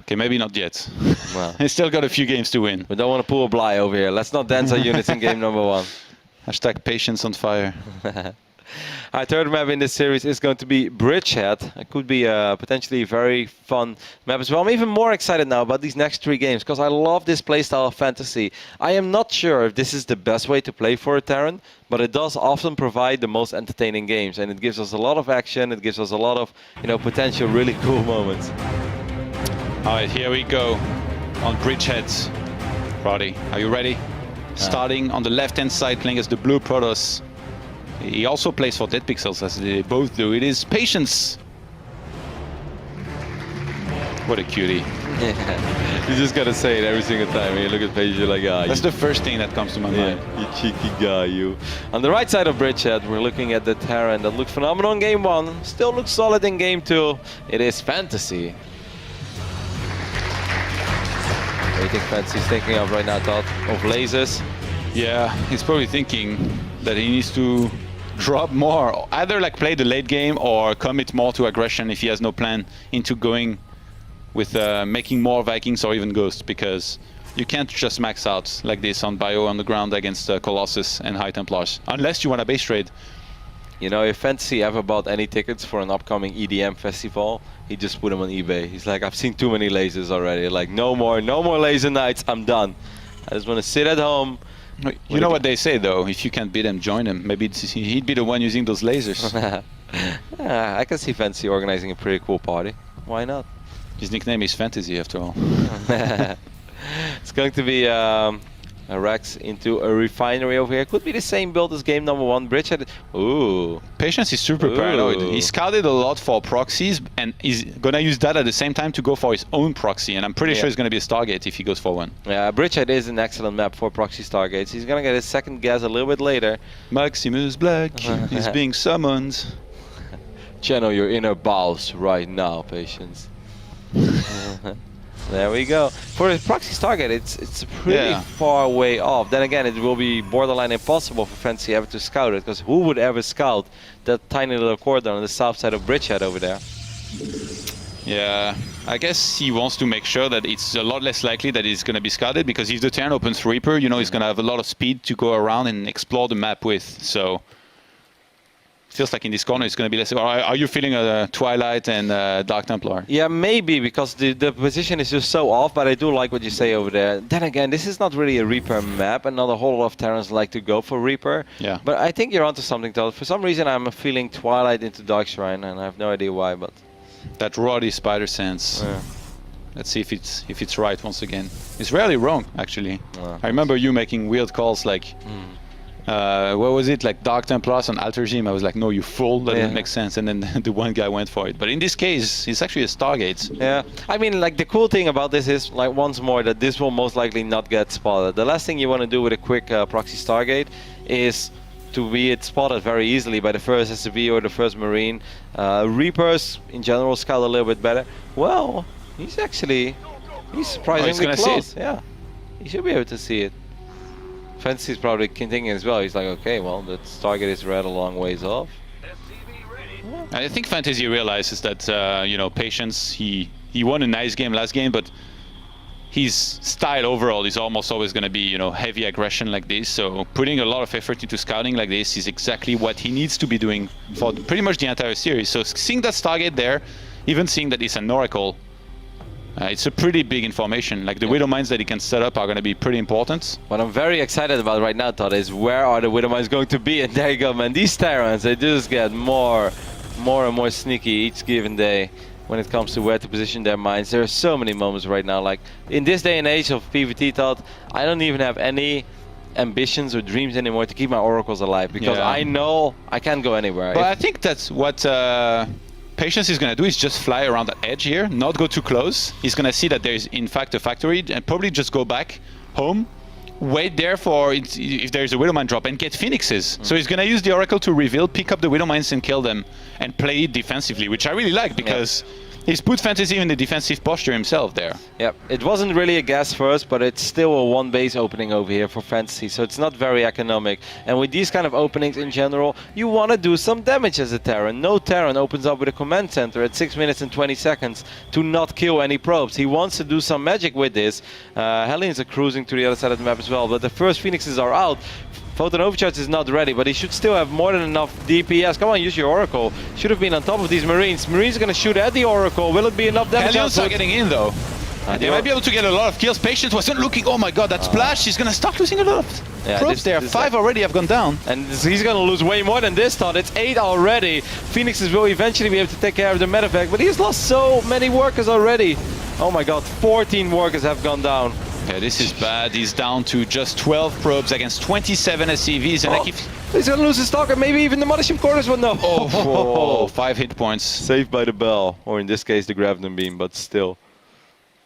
Okay, maybe not yet. Well, he's still got a few games to win. We don't want to pull a Bly over here. Let's not dance our units in game number 1. Hashtag Patience on fire. Our third map in this series is going to be Bridgehead. It could be a potentially very fun map as well. I'm even more excited now about these next 3 games because I love this playstyle of Fantasy. I am not sure if this is the best way to play for a Terran, but it does often provide the most entertaining games, and it gives us a lot of action. It gives us a lot of, you know, potential really cool moments. All right, here we go on Bridgehead. Roddy, are you ready? Starting on the left-hand side, playing as the blue Protoss. He also plays for Dead Pixels, as they both do. It is Patience. What a cutie. You just gotta say it every single time. When you look at Patience, you're like, ah. That's the first thing that comes to my mind. You cheeky guy, you. On the right side of Bridgehead, we're looking at the Terran that looked phenomenal in game 1. Still looks solid in game 2. It is Fantasy. What do you think Fantasy's thinking of right now, Todd? Of lasers? Yeah, he's probably thinking that he needs to drop more, either like play the late game or commit more to aggression if he has no plan into going with making more Vikings or even Ghosts, because you can't just max out like this on Bio on the ground against Colossus and High Templars, unless you want a base trade. You know, if Fantasy ever bought any tickets for an upcoming EDM festival, he just put them on eBay. He's like, I've seen too many lasers already. Like, no more laser nights. I'm done. I just want to sit at home. You know what they say though, if you can't beat him, join him. Maybe he'd be the one using those lasers. Yeah, I can see Fantasy organizing a pretty cool party. Why not? His nickname is Fantasy after all. It's going to be a Rex into a refinery over here. Could be the same build as game number 1. Bridgehead. Ooh. Patience is super paranoid. He scouted a lot for proxies and he's gonna use that at the same time to go for his own proxy, and I'm pretty sure it's gonna be a Stargate if he goes for one. Yeah, Bridgehead is an excellent map for proxy Stargates. He's gonna get his second gas a little bit later. Maximus Black is being summoned. Channel your inner bowels right now, Patience. There we go. For a proxy Stargate, it's pretty far way off. Then again, it will be borderline impossible for Fantasy ever to scout it, because who would ever scout that tiny little corridor on the south side of Bridgehead over there? Yeah, I guess he wants to make sure that it's a lot less likely that it's going to be scouted, because if the turn opens Reaper, you know, he's going to have a lot of speed to go around and explore the map with. So feels like in this corner it's going to be less. Are you feeling a Twilight and Dark Templar? Yeah, maybe, because the position is just so off, but I do like what you say over there. Then again, this is not really a Reaper map, and not a whole lot of Terrans like to go for Reaper. Yeah. But I think you're onto something, though. For some reason, I'm feeling Twilight into Dark Shrine, and I have no idea why, but... That Roddy Spider Sense. Yeah. Let's see if it's right once again. It's rarely wrong, actually. Yeah. I remember you making weird calls like... what was it, like Dark Templars on Alter Gym? I was like, no, you fool, that doesn't make sense. And then the one guy went for it. But in this case, it's actually a Stargate. Yeah, I mean, like, the cool thing about this is, like, once more, that this will most likely not get spotted. The last thing you want to do with a quick proxy Stargate is to be spotted very easily by the first SCV or the first Marine. Reapers, in general, scout a little bit better. Well, he's surprisingly close. Yeah, he should be able to see it. Fantasy's probably thinking as well. He's like, okay, well, the target is red a long ways off. I think Fantasy realizes that, you know, Patience, he won a nice game last game, but his style overall is almost always going to be, you know, heavy aggression like this. So putting a lot of effort into scouting like this is exactly what he needs to be doing for pretty much the entire series. So seeing that Stargate there, even seeing that it's an Oracle, it's a pretty big information. Like, the Widow Mines that he can set up are going to be pretty important. What I'm very excited about right now, Todd, is where are the Widow Mines going to be? And there you go, man. These Terrans, they just get more and more sneaky each given day when it comes to where to position their mines. There are so many moments right now. Like, in this day and age of PvT, Todd, I don't even have any ambitions or dreams anymore to keep my Oracles alive, because I know I can't go anywhere. But I think that's what... Patience is going to do is just fly around that edge here, not go too close. He's going to see that there is in fact a factory and probably just go back home, wait there for if there's a Widow Mine drop and get Phoenixes. So he's going to use the Oracle to reveal, pick up the Widow Mines and kill them and play it defensively, which I really like, because he's put Fantasy in the defensive posture himself there. Yep, it wasn't really a gas first, but it's still a one base opening over here for Fantasy, so it's not very economic. And with these kind of openings in general, you want to do some damage as a Terran. No Terran opens up with a command center at 6 minutes and 20 seconds to not kill any probes. He wants to do some magic with this. Hellions are cruising to the other side of the map as well, but the first Phoenixes are out. Photon Overcharge is not ready, but he should still have more than enough DPS. Come on, use your Oracle. Should have been on top of these Marines. Marines are going to shoot at the Oracle. Will it be enough damage? Hellions are getting in, though. They might be able to get a lot of kills. Patience wasn't looking. Oh my god, that splash. He's going to start losing a lot of probes there. 5 already have gone down. And he's going to lose way more than this, Todd. It's 8 already. Phoenixes will eventually be able to take care of the medevac, but he's lost so many workers already. Oh my god, 14 workers have gone down. Yeah, this is bad. He's down to just 12 probes against 27 SCVs. And he's going to lose his Stalker, maybe even the Mothership Quarters one, no. Oh, 5 hit points. Saved by the bell, or in this case the Graviton Beam, but still.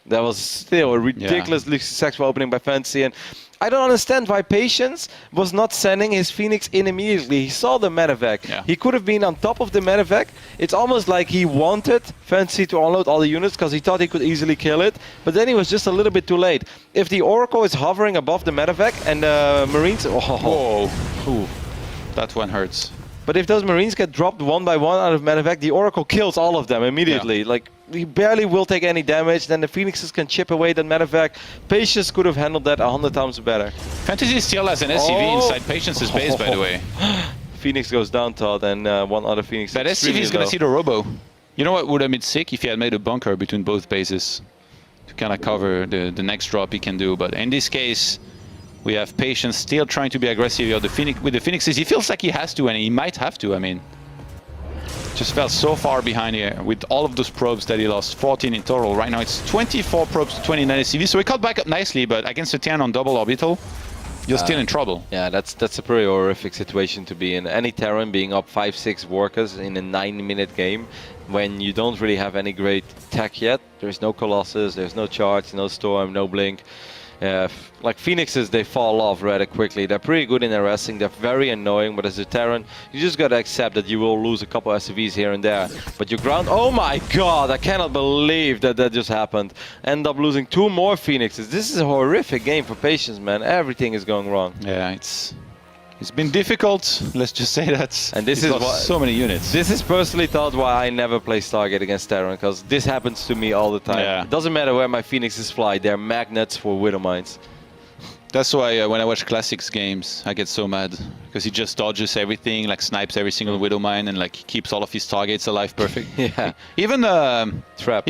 That was still a ridiculously successful opening by Fantasy, and I don't understand why Patience was not sending his Phoenix in immediately. He saw the medevac. Yeah. He could have been on top of the medevac. It's almost like he wanted Fantasy to unload all the units because he thought he could easily kill it, but then he was just a little bit too late. If the Oracle is hovering above the medevac and the Marines... Whoa. Ooh, that one hurts. But if those Marines get dropped one by one out of medevac, the Oracle kills all of them immediately. Yeah. Like, he barely will take any damage. Then the Phoenixes can chip away that medevac. Patience could have handled that 100 times better. Fantasy still has an SCV inside Patience's base, by the way. Phoenix goes down, Todd, and one other Phoenix. That SCV is going to see the Robo. You know what would have been sick if he had made a bunker between both bases to kind of cover the next drop he can do. But in this case, we have Patience still trying to be aggressive with the Phoenixes. He feels like he has to, and he might have to. I mean, just fell so far behind here with all of those probes that he lost. 14 in total. Right now it's 24 probes to 29 SCV. So he caught back up nicely, but against a 10 on double orbital, you're still in trouble. Yeah, that's a pretty horrific situation to be in. Any Terran being up 5-6 workers in a 9-minute game when you don't really have any great tech yet. There's no Colossus, there's no Charge, no Storm, no Blink. Like Phoenixes, they fall off rather quickly. They're pretty good in arresting, they're very annoying, but as a Terran, you just gotta accept that you will lose a couple SCVs here and there. But your ground, oh my god, I cannot believe that just happened. End up losing 2 more Phoenixes. This is a horrific game for Patience, man. Everything is going wrong. Yeah, it's been difficult, let's just say that. And this is why, so many units. This is personally thought why I never play Stargate against Terran, because this happens to me all the time. Yeah. It doesn't matter where my Phoenixes fly, they're magnets for Widow Mines. That's why when I watch Classics games, I get so mad. Because he just dodges everything, like snipes every single Widow Mine, and like keeps all of his targets alive perfect. Yeah. Even Trap.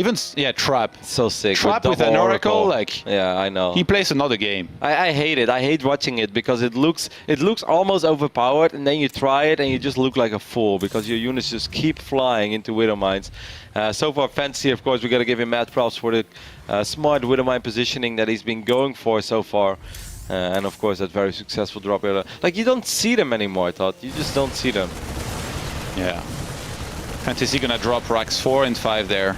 Trap. So sick. Trap with an Oracle, like yeah, I know. he plays another game. I hate it. I hate watching it because it looks almost overpowered, and then you try it and you just look like a fool because your units just keep flying into Widow Mines. So far, Fantasy, of course, we got to give him mad props for the smart Widow Mine positioning that he's been going for so far. And of course, that very successful drop here. Like, you don't see them anymore, I thought. You just don't see them. Yeah. Fantasy gonna drop racks 4 and 5 there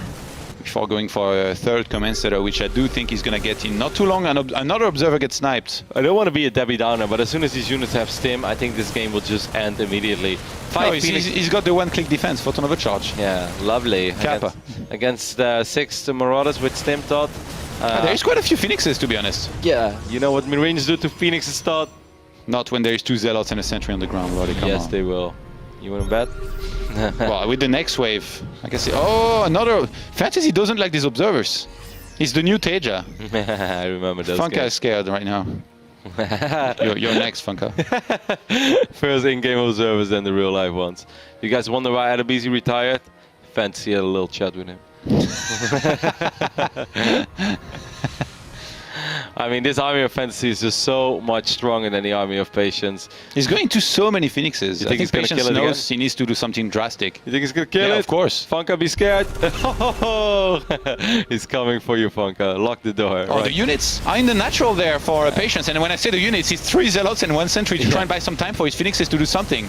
before going for a third command setter, which I do think he's gonna get in not too long. Another observer gets sniped. I don't want to be a Debbie Downer, but as soon as these units have stim, I think this game will just end immediately. He's got the one-click defense, photon overcharge. Yeah, lovely. Kappa. Against 6 Marauders with stim, Todd. There's quite a few Phoenixes, to be honest. Yeah, you know what Marines do to Phoenixes, Todd? Not when there's 2 Zealots and a Sentry on the ground, Roddy, come yes, on. they will. You want to bet? Well, with the next wave, I guess. Oh, another. Fantasy doesn't like these observers. He's the new Teja. I remember those Funka games. is scared right now. You're next, Funka. First in-game observers, then the real-life ones. You guys wonder why Adebisi retired? Fantasy had a little chat with him. I mean, this army of Fantasy is just so much stronger than the army of Patience. He's going to so many Phoenixes. You think he's gonna Patience kill it knows he needs to do something drastic. You think he's gonna kill it? Yeah, of course. Funka, be scared. He's coming for you, Funka. Lock the door. Oh, right. The units are in the natural there for Patience. And when I say the units, it's 3 Zealots and 1 Sentry to try and buy some time for his Phoenixes to do something.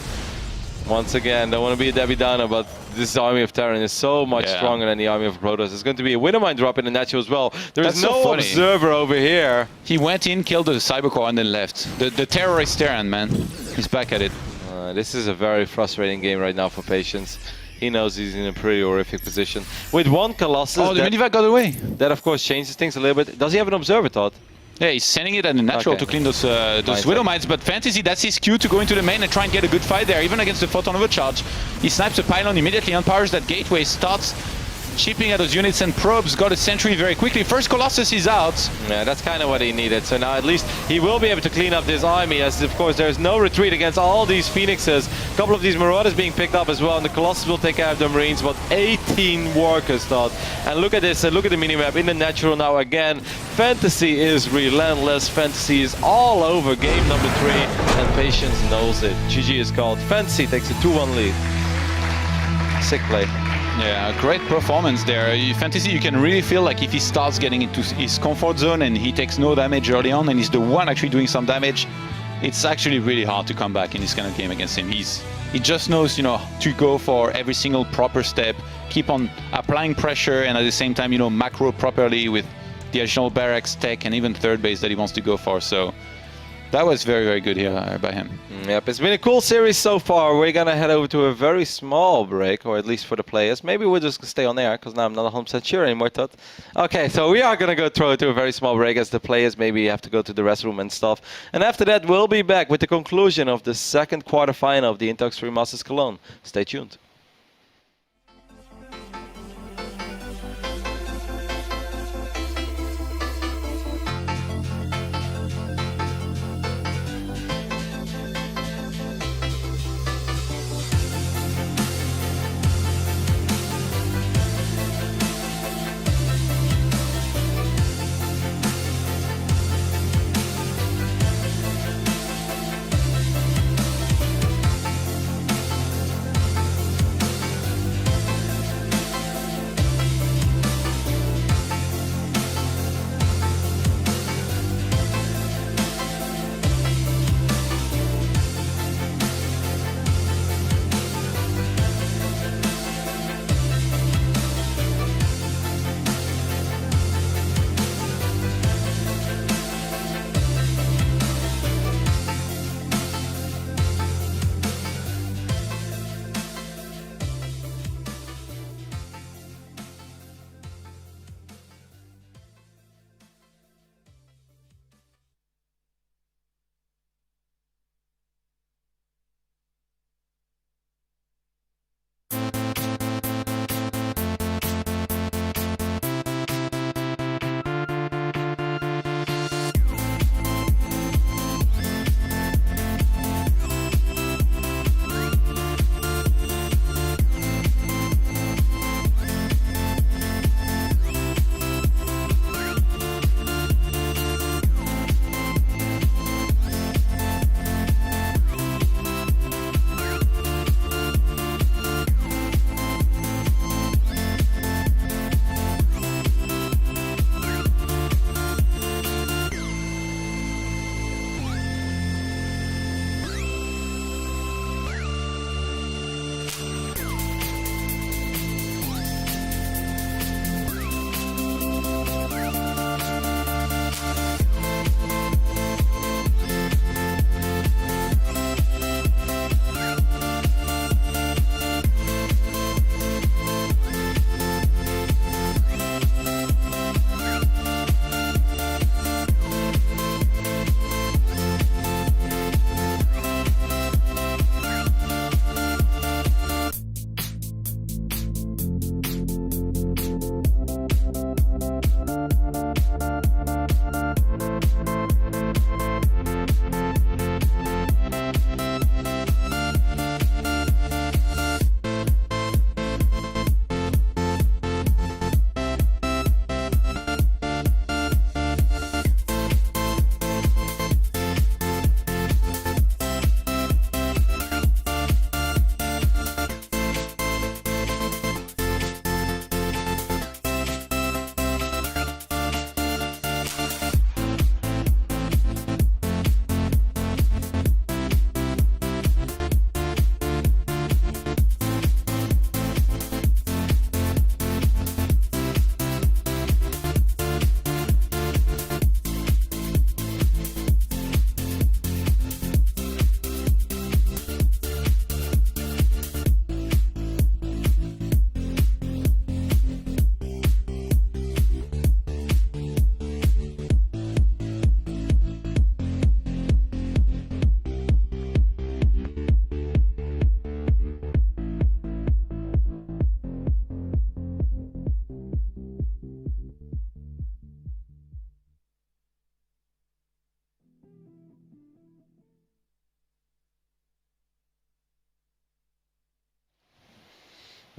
Once again, don't want to be a Debbie Downer, but this army of Terran is so much stronger than the army of Protoss. There's going to be a Widow Mine drop in the natural as well. There's no observer over here. He went in, killed the Cybercore, and then left. The terrorist Terran, man. He's back at it. This is a very frustrating game right now for Patience. He knows he's in a pretty horrific position. With 1 Colossus... Oh, the Medivac got away. That, of course, changes things a little bit. Does he have an observer, Todd? Yeah, he's sending it at the natural to clean those Widow Mines, but Fantasy, that's his cue to go into the main and try and get a good fight there, even against the photon overcharge. He snipes a pylon, immediately unpowers that gateway, starts chipping at those units and probes, got a Sentry very quickly. First Colossus is out. Yeah, that's kind of what he needed. So now at least he will be able to clean up this army, as of course there's no retreat against all these Phoenixes. A couple of these Marauders being picked up as well, and the Colossus will take care of the Marines, but 18 workers, Todd. And look at this, look at the minimap in the natural now again. Fantasy is relentless. Fantasy is all over game number 3, and Patience knows it. GG is called. Fantasy takes a 2-1 lead. Sick play. Yeah, great performance there. Fantasy, you can really feel like if he starts getting into his comfort zone and he takes no damage early on and he's the one actually doing some damage, it's actually really hard to come back in this kind of game against him. He just knows, you know, to go for every single proper step, keep on applying pressure, and at the same time, you know, macro properly with the additional barracks, tech, and even third base that he wants to go for. So That was very, very good here by him. Yep, it's been a cool series so far. We're going to head over to a very small break, or at least for the players. Maybe we'll just stay on air, because now I'm not 100% sure anymore, Todd. Okay, so we are going to go throw it to a very small break as the players maybe have to go to the restroom and stuff. And after that, we'll be back with the conclusion of the second quarterfinal of the Intel Extreme Masters Cologne. Stay tuned.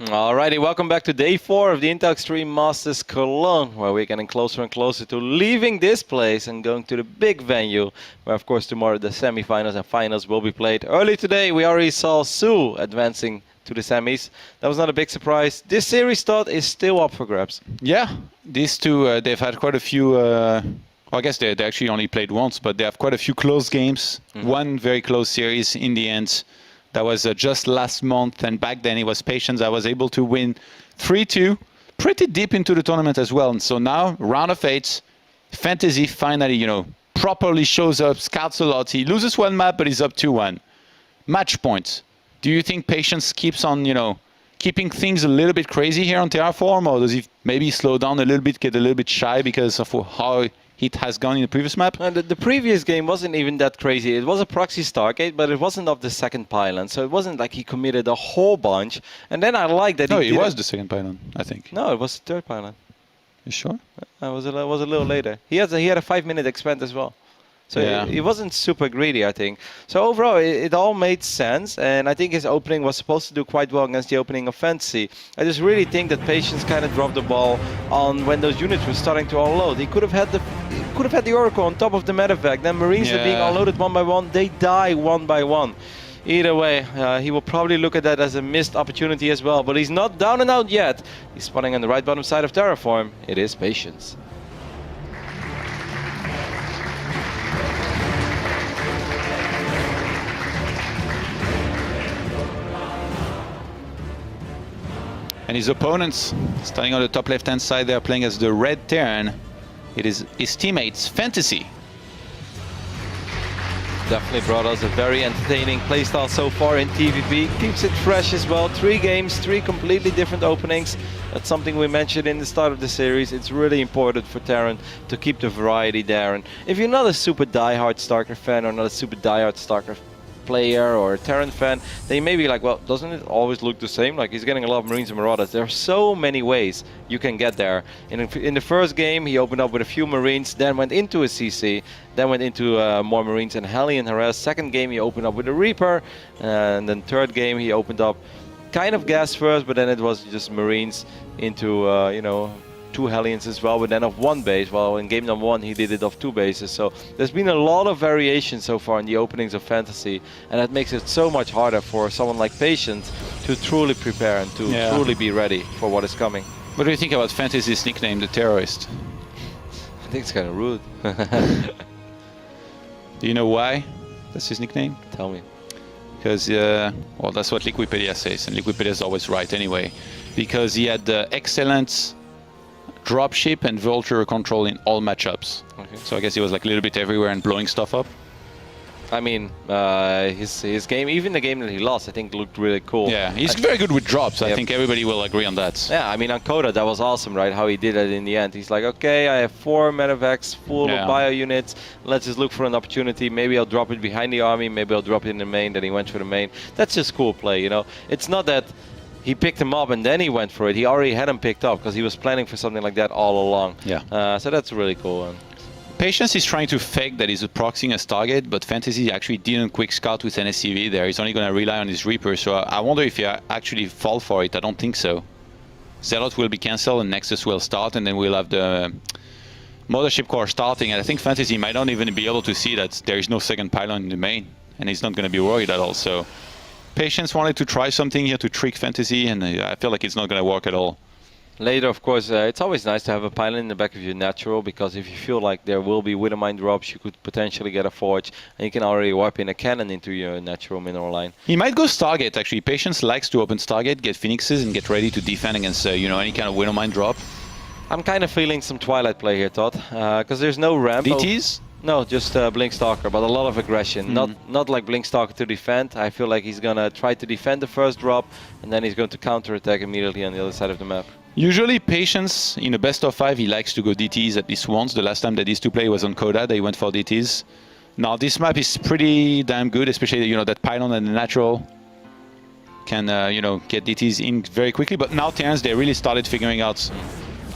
Alrighty, welcome back to day 4 of the Intel Extreme Masters Cologne, where we're getting closer and closer to leaving this place and going to the big venue, where of course tomorrow the semifinals and finals will be played. Early today we already saw Sue advancing to the semis. That was not a big surprise. This series thought is still up for grabs. Yeah, these two, they've had quite a few, well, I guess they actually only played once, but they have quite a few close games. One very close series in the end. That was just last month, and back then it was Patience. I was able to win 3-2, pretty deep into the tournament as well. And so now, round of 8, Fantasy finally, properly shows up, scouts a lot. He loses one map, but he's up 2-1. Match points. Do you think Patience keeps on, keeping things a little bit crazy here on Terraform, or does he maybe slow down a little bit, get a little bit shy because of how it has gone in the previous map? The previous game wasn't even that crazy. It was a proxy Stargate, but it wasn't of the second pylon, so it wasn't like he committed a whole bunch. And then I like that no, he it was the second pylon, I think. No, it was the third pylon. You sure? It was a little later. He had a 5-minute expand as well. So yeah. he wasn't super greedy, I think. So overall, it all made sense, and I think his opening was supposed to do quite well against the opening of Fantasy. I just really think that Patience kind of dropped the ball on when those units were starting to unload. He could have had the Oracle on top of the medevac. Then Marines are being unloaded one by one. They die one by one. Either way, he will probably look at that as a missed opportunity as well. But he's not down and out yet. He's spawning on the right bottom side of Terraform. It is Patience. And his opponents, starting on the top left-hand side, they are playing as the red Terran. It is his teammates, Fantasy. Definitely brought us a very entertaining playstyle so far in TvP. Keeps it fresh as well. 3 games, 3 completely different openings. That's something we mentioned in the start of the series. It's really important for Terran to keep the variety there. And if you're not a super diehard StarCraft fan or not a super diehard StarCraft player or a Terran fan, they may be like, well, doesn't it always look the same? Like, he's getting a lot of Marines and Marauders. There are so many ways you can get there. In the first game, he opened up with a few Marines, then went into a CC, then went into more Marines and Hellion Harass. Second game, he opened up with a Reaper, and then third game, he opened up kind of gas first, but then it was just Marines into, 2 Hellions as well, but then of 1 base. Well, in game number 1 he did it of 2 bases. So there's been a lot of variation so far in the openings of Fantasy, and that makes it so much harder for someone like Patience to truly prepare and to truly be ready for what is coming. What do you think about Fantasy's nickname, the Terrorist? I think it's kind of rude. Do you know why that's his nickname? Tell me. Because, well, that's what Liquipedia says, and Liquipedia is always right anyway. Because he had excellent dropship and vulture control in all matchups. Okay. So I guess he was like a little bit everywhere and blowing stuff up. I mean, his game, even the game that he lost, I think looked really cool. Yeah, he's very good with drops. I think everybody will agree on that. Yeah, I mean, on Coda, that was awesome, right? How he did it in the end. He's like, okay, I have 4 medevacs full of bio units. Let's just look for an opportunity. Maybe I'll drop it behind the army. Maybe I'll drop it in the main. Then he went for the main. That's just cool play, you know? It's not that he picked him up and then he went for it. He already had him picked up because he was planning for something like that all along. Yeah. So that's really cool. Patience is trying to fake that he's proxying a Stargate, but Fantasy actually didn't quick scout with an SCV there. He's only going to rely on his Reaper, so I wonder if he actually fall for it. I don't think so. Zealot will be cancelled and Nexus will start, and then we'll have the Mothership Core starting, and I think Fantasy might not even be able to see that there is no second pylon in the main, and he's not going to be worried at all. So Patience wanted to try something here to trick Fantasy, and I feel like it's not going to work at all. Later, of course, it's always nice to have a pylon in the back of your natural, because if you feel like there will be Widowmine drops, you could potentially get a Forge, and you can already warp in a cannon into your natural mineral line. He might go Stargate, actually. Patience likes to open Stargate, get Phoenixes, and get ready to defend against, any kind of Widowmine drop. I'm kind of feeling some Twilight play here, Todd, because there's no ramp. DTs? No, just Blinkstalker, but a lot of aggression. Not like Blinkstalker to defend. I feel like he's gonna try to defend the first drop, and then he's going to counterattack immediately on the other side of the map. Usually Patience, in a best of 5, he likes to go DTs at least once. The last time that these two play was on Coda, they went for DTs. Now this map is pretty damn good, especially that pylon and the natural can get DTs in very quickly. But now Terrans, they really started figuring out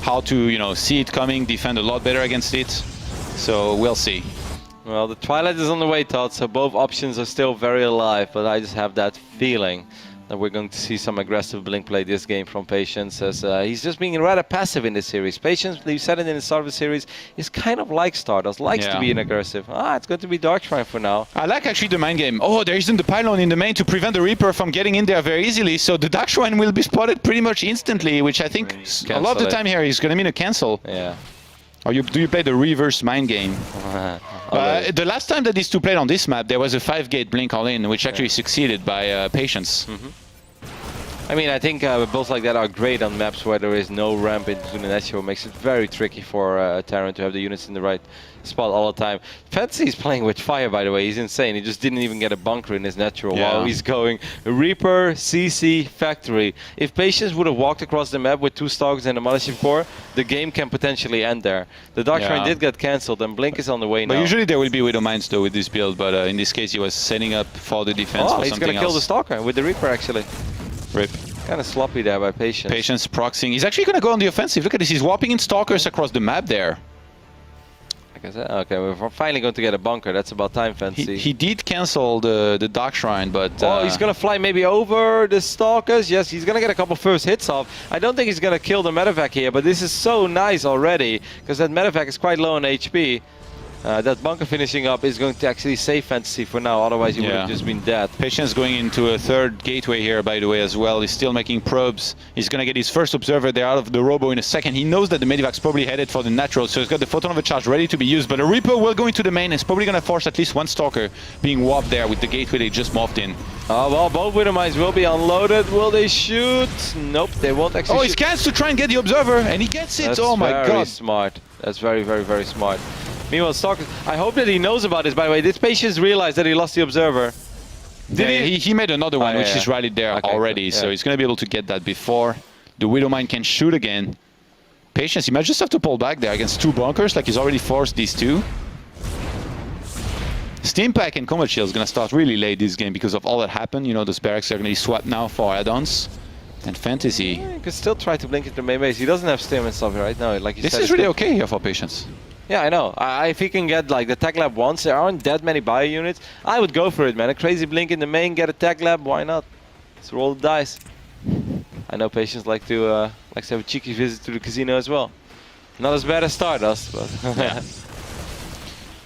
how to see it coming, defend a lot better against it. So we'll see. Well, the Twilight is on the way, Todd, so both options are still very alive, but I just have that feeling that we're going to see some aggressive Blink play this game from Patience, as he's just being rather passive in this series. Patience, we said it in the start of the series, is kind of like Stardust, likes to be an aggressive. It's going to be Dark Shrine for now. I like actually the mind game. Oh, there isn't the pylon in the main to prevent the Reaper from getting in there very easily, so the Dark Shrine will be spotted pretty much instantly, which I think a lot of the time here is going to mean a cancel. Yeah. Or do you play the reverse mind game? The last time that these two played on this map, there was a 5-gate blink all-in, which actually succeeded by Patience. I mean, I think builds like that are great on maps where there is no ramp into the natural. It makes it very tricky for Terran to have the units in the right spot all the time. Fantasy is playing with fire, by the way. He's insane. He just didn't even get a bunker in his natural while he's going Reaper, CC, Factory. If Patience would have walked across the map with 2 Stalkers and a Mothership Core, the game can potentially end there. The Dark Shrine did get cancelled, and Blink is on the way now. But usually there will be Widow Mines though with this build, but in this case he was setting up for the defense for something else. He's gonna kill the Stalker with the Reaper actually. Rip. Kind of sloppy there by Patience. Patience proxying. He's actually gonna go on the offensive. Look at this, he's warping in Stalkers across the map there. Okay, we're finally going to get a bunker. That's about time, Fantasy. He did cancel the Dark Shrine, but... he's going to fly maybe over the Stalkers. Yes, he's going to get a couple first hits off. I don't think he's going to kill the medevac here, but this is so nice already, because that medevac is quite low on HP. That bunker finishing up is going to actually save Fantasy for now, otherwise he would have just been dead. Patience going into a 3rd gateway here, by the way, as well. He's still making probes. He's going to get his first observer there out of the robo in a second. He knows that the medevac's probably headed for the natural, so he's got the photon of a charge ready to be used, but a Reaper will go into the main. It's probably going to force at least 1 Stalker being warped there with the gateway they just morphed in. Well, both Widow Mines will be unloaded. Will they shoot? Nope, they won't actually shoot. He scans to try and get the observer, and he gets it. Oh my god. That's very smart. That's very, very, very smart. Meanwhile, Stalker, I hope that he knows about this, by the way. Did Patience realize that he lost the observer? He made another one, which is rallied there already, so he's going to be able to get that before the Widow Mine can shoot again. Patience, he might just have to pull back there against 2 bunkers, like he's already forced these 2. Steam Pack and Combat Shield is going to start really late this game because of all that happened. You know, those barracks are going to be swapped now for add-ons. And Fantasy... he could still try to blink into main base. He doesn't have stim and stuff right now. Like you this said, is really okay here for Patience. Yeah, I know. If he can get like the Tech Lab once, there aren't that many bio units, I would go for it, man. A crazy blink in the main, get a Tech Lab, why not? Let's roll the dice. I know Patience like to have a cheeky visit to the casino as well. Not as bad as Stardust, but...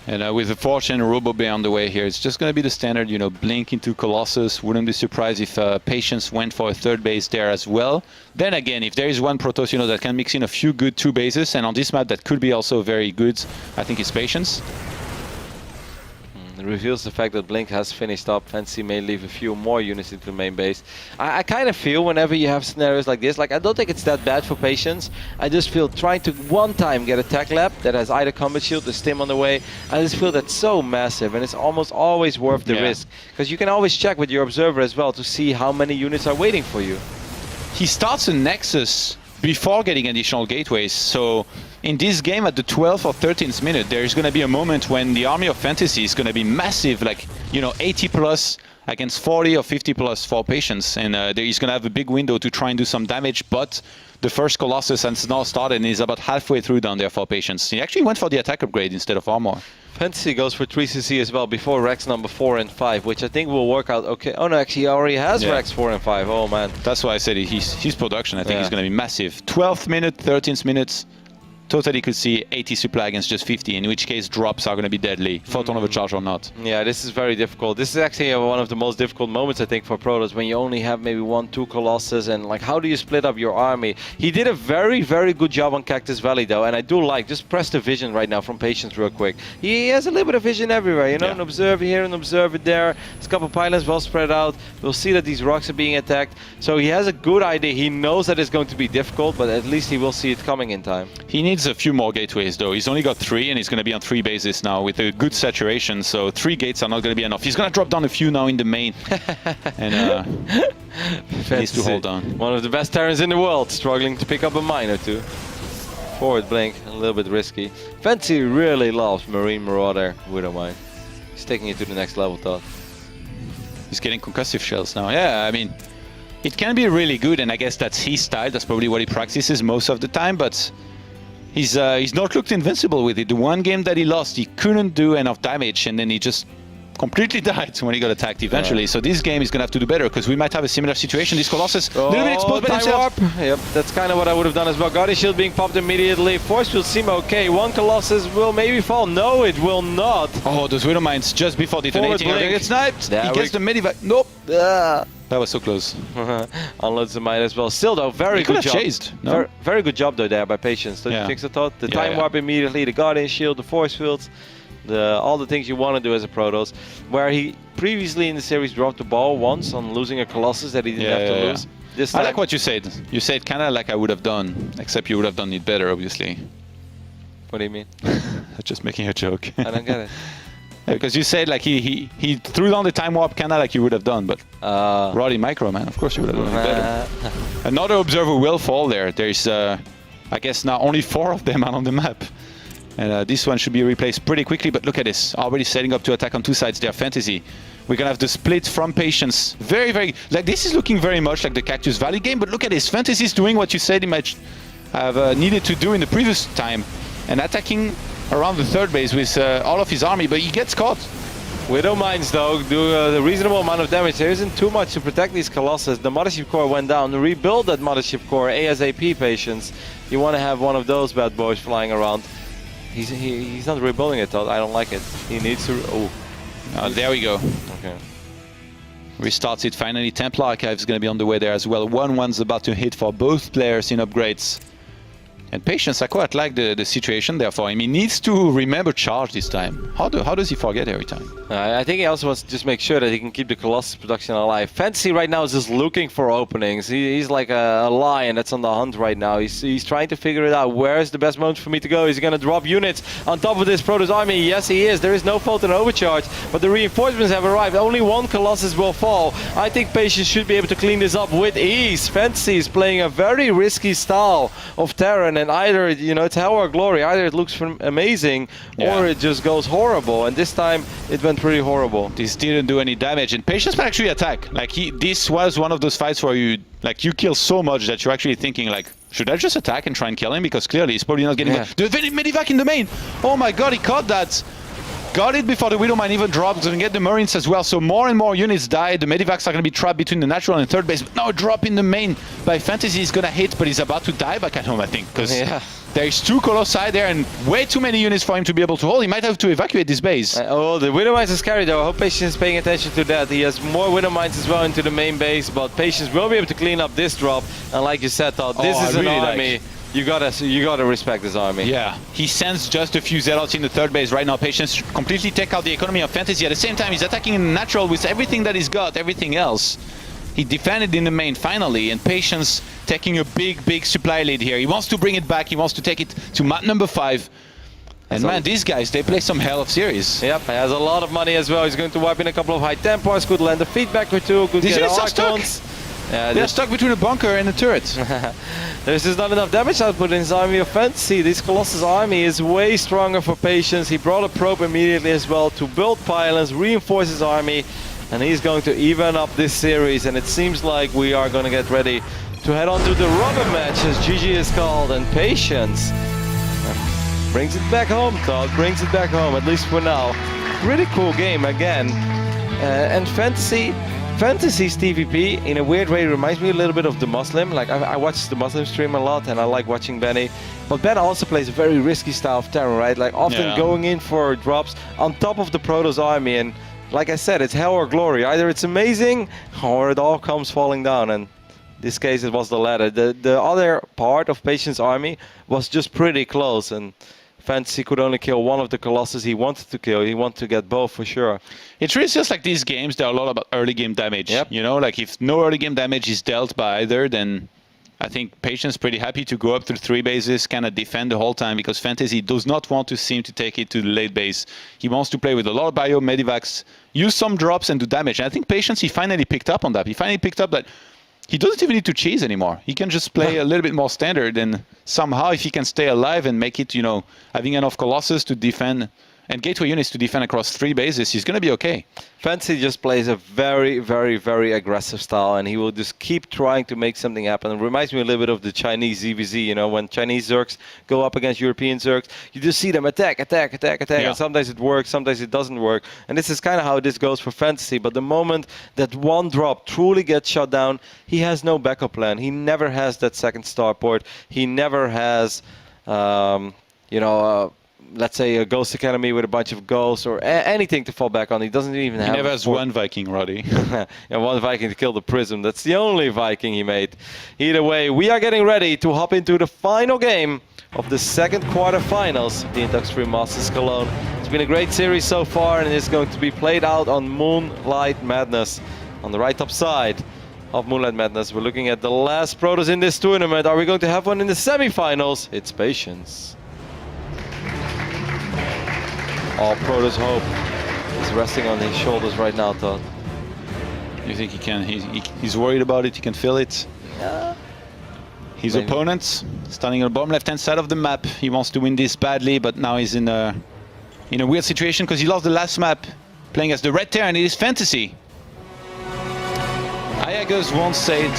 And with the Fortune and Robo Bear on the way here, it's just going to be the standard, you know, blink into Colossus. Wouldn't be surprised if Patience went for a 3rd base there as well. Then again, if there is one Protoss, you know, that can mix in a few good 2 bases, and on this map that could be also very good, I think it's Patience. It reveals the fact that Blink has finished up. Fantasy may leave a few more units into the main base. I kind of feel whenever you have scenarios like this, like I don't think it's that bad for Patience. I just feel trying to one time get a Tech Lab that has either Combat Shield or Stim on the way, I just feel that's so massive, and it's almost always worth the risk. Because you can always check with your observer as well to see how many units are waiting for you. He starts a Nexus before getting additional gateways, so in this game at the 12th or 13th minute, there is going to be a moment when the army of Fantasy is going to be massive, like, you know, 80 plus against 40 or 50 plus for Patience, and he's going to have a big window to try and do some damage, but the first Colossus has now started and is about halfway through down there for Patience. He actually went for the attack upgrade instead of armor. Fantasy goes for 3cc as well before Rex number 4 and 5, which I think will work out okay. Oh no, actually he already has Rex 4 and 5. Oh man. That's why I said his production, I think, is going to be massive. 12th minute, 13th minutes. Totally could see 80 supply against just 50, in which case drops are going to be deadly, photon overcharge or not. Yeah, this is very difficult. This is actually one of the most difficult moments, I think, for Protoss, when you only have maybe 1, 2 Colossus, and like, how do you split up your army? He did a very, very good job on Cactus Valley, though, and I do like, just press the vision right now from Patience real quick. He has a little bit of vision everywhere, you know, an observer here, an observer there. There's a couple pylons well spread out. We'll see that these rocks are being attacked. So he has a good idea. He knows that it's going to be difficult, but at least he will see it coming in time. He needs a few more gateways though. He's only got 3 and he's going to be on 3 bases now with a good saturation, so 3 gates are not going to be enough. He's going to drop down a few now in the main and he needs to hold on. One of the best Terrans in the world, struggling to pick up a mine or 2. Forward blink, a little bit risky. Fantasy really loves Marine Marauder Widow Mine. He's taking it to the next level, Todd. He's getting concussive shells now. Yeah, I mean, it can be really good, and I guess that's his style. That's probably what he practices most of the time, but he's not looked invincible with it. The one game that he lost, he couldn't do enough damage, and then he just completely died when he got attacked eventually. So this game is going to have to do better, because we might have a similar situation. This Colossus, a little bit exposed by himself. Warp. Yep, that's kind of what I would have done as well. Guardian Shield being popped immediately. Force Field seem okay. 1 Colossus will maybe fall. No, it will not. Oh, those Widow Mines just before detonating. He gets sniped. He gets the medivac. Nope. That was so close. Unloads the mine as well. Still though, very good job. Chased. No? Very good job though there by Patience. Don't you think so, Todd? The time warp immediately, the Guardian Shield, the Force Fields. all the things you want to do as a Protoss, where he previously in the series dropped the ball once on losing a Colossus that he didn't have to lose. This time, I like what you said. You said kind of like I would have done, except you would have done it better, obviously. What do you mean? Just making a joke. I don't get it. Because you said like he threw down the time warp kind of like you would have done, but Roddy Micro, man, of course you would have done it better. Another observer will fall there. There's, I guess now only 4 of them out on the map. And this one should be replaced pretty quickly, but look at this. Already setting up to attack on 2 sides there, Fantasy. We're gonna have the split from Patience. Very, very, like this is looking very much like the Cactus Valley game, but look at this. Fantasy is doing what you said he might have needed to do in the previous time, and attacking around the 3rd base with all of his army, but he gets caught. Widow Mines though do the reasonable amount of damage. There isn't too much to protect these Colossus. The Mothership Core went down. Rebuild that Mothership Core ASAP, Patience. You want to have one of those bad boys flying around. He's not rebuilding it though. I don't like it. He needs to. Oh, there we go. Okay. Restarts it finally. Templar Archive is going to be on the way there as well. 1-1's about to hit for both players in upgrades. And Patience, I quite like the situation there for him. He needs to remember charge this time. How does he forget every time? I think he also wants to just make sure that he can keep the Colossus production alive. Fantasy right now is just looking for openings. He's like a lion that's on the hunt right now. He's trying to figure it out. Where's the best moment for me to go? Is he going to drop units on top of this Protoss army? Yes, he is. There is no Photon overcharge, but the reinforcements have arrived. Only 1 Colossus will fall. I think Patience should be able to clean this up with ease. Fantasy is playing a very risky style of Terran, and either, you know, it's hell or glory. Either it looks amazing or it just goes horrible. And this time it went pretty horrible. This didn't do any damage, and Patience might actually attack. Like this was one of those fights where you kill so much that you're actually thinking like, should I just attack and try and kill him? Because clearly he's probably not getting the Medivac in the main. Oh my god, he caught that. Got it before the Widowmine even dropped. Going to get the Marines as well. So more and more units die. The Medivacs are going to be trapped between the natural and 3rd base. But now a drop in the main by Fantasy is going to hit, but he's about to die back at home, I think. Because there's 2 Colossi there and way too many units for him to be able to hold. He might have to evacuate this base. The Widowmines is carried though. I hope Patience is paying attention to that. He has more Widowmines as well into the main base, but Patience will be able to clean up this drop. And like you said, Todd, this is an army. You gotta respect this army. Yeah, he sends just a few zealots in the 3rd base right now. Patience completely take out the economy of Fantasy. At the same time, he's attacking in the natural with everything that he's got, everything else. He defended in the main finally, and Patience taking a big supply lead here. He wants to bring it back. He wants to take it to map number 5. And man, these guys, they play some hell of series. Yep, he has a lot of money as well. He's going to wipe in a couple of high Templars, could land a feedback or 2, could get Archons. Yeah, they're stuck between a bunker and a turret. There's just not enough damage output in his army of Fantasy. This Colossus army is way stronger for Patience. He brought a probe immediately as well to build pylons, reinforce his army, and he's going to even up this series. And it seems like we are going to get ready to head on to the rubber match, as GG is called, and Patience brings it back home, Todd. Brings it back home, at least for now. Really cool game again. And Fantasy's TvP, in a weird way, reminds me a little bit of the Muslim. Like, I watch the Muslim stream a lot, and I like watching Benny. But Ben also plays a very risky style of Terran, right? Like, often going in for drops on top of the Protoss army. And like I said, it's hell or glory. Either it's amazing, or it all comes falling down. And in this case, it was the latter. The other part of Patience's army was just pretty close. And Fantasy could only kill one of the Colossus he wanted to kill. He wanted to get both for sure. It's really just like these games, they're a lot about early game damage. You know, like if no early game damage is dealt by either, then I think Patience pretty happy to go up to 3 bases, kind of defend the whole time, because Fantasy does not want to seem to take it to the late base. He wants to play with a lot of bio, Medivacs, use some drops and do damage. And I think Patience, he finally picked up on that. He finally picked up that he doesn't even need to cheese anymore. He can just play a little bit more standard, and somehow if he can stay alive and make it, you know, having enough Colossus to defend and gateway units to defend across 3 bases, he's going to be okay. Fantasy just plays a very, very, very aggressive style, and he will just keep trying to make something happen. It reminds me a little bit of the Chinese ZVZ, you know, when Chinese Zergs go up against European Zergs, you just see them attack, and sometimes it works, sometimes it doesn't work. And this is kind of how this goes for Fantasy, but the moment that one drop truly gets shut down, he has no backup plan. He never has that second starport. He never has, let's say a Ghost Academy with a bunch of ghosts or anything to fall back on. He doesn't even have... He never has one Viking, Roddy. Yeah, one Viking to kill the Prism. That's the only Viking he made. Either way, we are getting ready to hop into the final game of the second quarterfinals of the Intox 3 Masters Cologne. It's been a great series so far, and it's going to be played out on Moonlight Madness. On the right top side of Moonlight Madness, we're looking at the last Protoss in this tournament. Are we going to have one in the semifinals? It's Patience. All Protoss hope is resting on his shoulders right now, Todd. You think he can? He's worried about it. He can feel it. Yeah. His opponent standing on the bottom left-hand side of the map. He wants to win this badly, but now he's in a weird situation because he lost the last map playing as the Red Terran. It is Fantasy. Ayagos once said,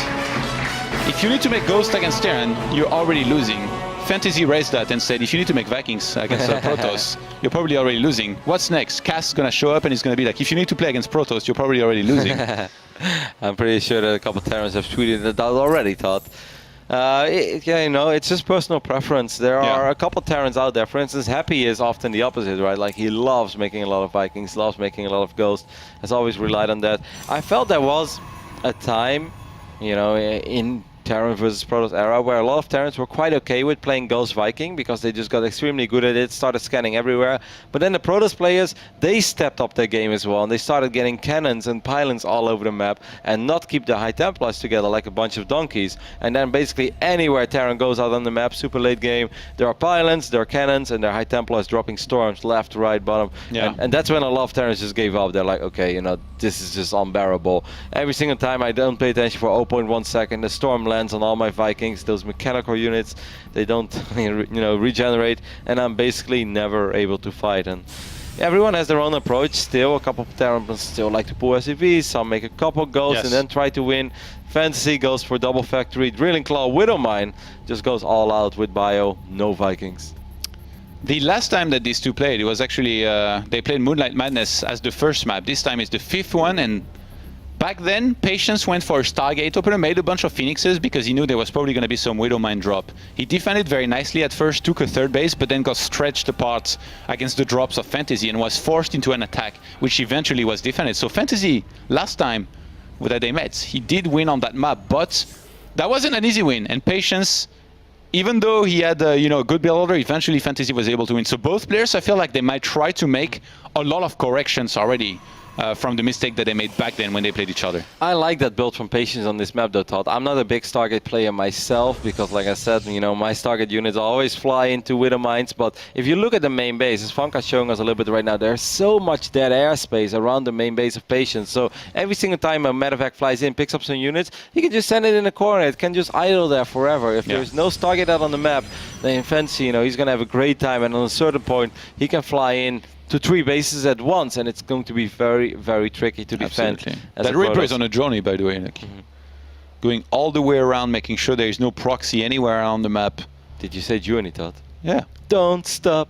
if you need to make Ghost against Terran, you're already losing. Fantasy raised that and said, if you need to make Vikings against Protoss, you're probably already losing. What's next? Cass is going to show up and he's going to be like, if you need to play against Protoss, you're probably already losing. I'm pretty sure that a couple of Terrans have tweeted that out already, Todd. Yeah, you know, it's just personal preference. There are a couple Terrans out there. For instance, Happy is often the opposite, right? Like, he loves making a lot of Vikings, loves making a lot of Ghosts, has always relied on that. I felt there was a time, you know, in Terran versus Protoss era where a lot of Terrans were quite okay with playing Ghost Viking because they just got extremely good at it, started scanning everywhere. But then the Protoss players, they stepped up their game as well, and they started getting cannons and pylons all over the map and not keep the High Templars together like a bunch of donkeys. And then basically anywhere Terran goes out on the map, super late game, there are pylons, there are cannons, and there are High Templars dropping storms left, right, bottom. Yeah. And that's when a lot of Terrans just gave up. They're like, okay, you know, this is just unbearable. Every single time I don't pay attention for 0.1 second, the storm lands on all my Vikings, those mechanical units, they don't you know, regenerate, and I'm basically never able to fight. And everyone has their own approach still. A couple of Terrans still like to pull SCVs, some make a couple Ghosts and then try to win. Fantasy goes for double factory. Drilling Claw, Widowmine just goes all out with bio, no Vikings. The last time that these two played, it was actually, they played Moonlight Madness as the first map. This time it's the fifth one, and back then, Patience went for a Stargate opener, made a bunch of Phoenixes because he knew there was probably going to be some Widowmine drop. He defended very nicely at first, took a third base, but then got stretched apart against the drops of Fantasy and was forced into an attack, which eventually was defended. So Fantasy, last time that they met, he did win on that map, but that wasn't an easy win. And Patience, even though he had you know, a good build order, eventually Fantasy was able to win. So both players, I feel like they might try to make a lot of corrections already from the mistake that they made back then when they played each other. I like that build from Patience on this map though, Todd. I'm not a big Stargate player myself because, like I said, you know, my Stargate units always fly into Widowmines, but if you look at the main base, as Funka's showing us a little bit right now, there's so much dead airspace around the main base of Patience. So every single time a medevac flies in, picks up some units, he can just send it in a corner. It can just idle there forever. If there's no Stargate out on the map, then in Fantasy, you know, he's gonna have a great time, and on a certain point, he can fly in to 3 bases at once, and it's going to be very, very tricky to defend. That Reaper is on a journey, by the way, like, going all the way around, making sure there is no proxy anywhere on the map. Did you say journey, Todd? Yeah. Don't stop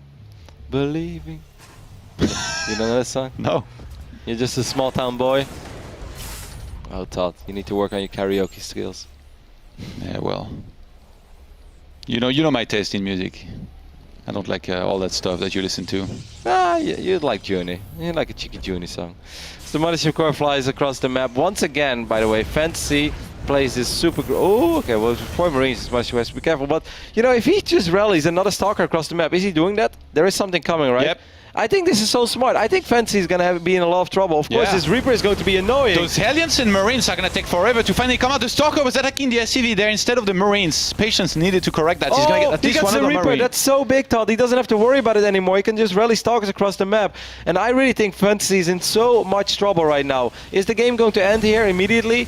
believing. You know that song? No. You're just a small town boy? Oh, Todd, you need to work on your karaoke skills. Yeah, well, you know my taste in music. I don't like all that stuff that you listen to. Ah, you'd like Journey. You'd like a cheeky Journey song. So the Mothership Core flies across the map. Once again, by the way, Fantasy plays this super... Oh, okay, well, for Marines, Mothership has to be careful. But, you know, if he just rallies another Stalker across the map, is he doing that? There is something coming, right? Yep. I think this is so smart. I think Fantasy is going to be in a lot of trouble. Of course, this Reaper is going to be annoying. Those Hellions and Marines are going to take forever to finally come out. The Stalker was attacking the SCV there instead of the Marines. Patience needed to correct that. He's going to get at least one of the Marines. That's so big, Todd. He doesn't have to worry about it anymore. He can just rally Stalkers across the map. And I really think Fantasy is in so much trouble right now. Is the game going to end here immediately?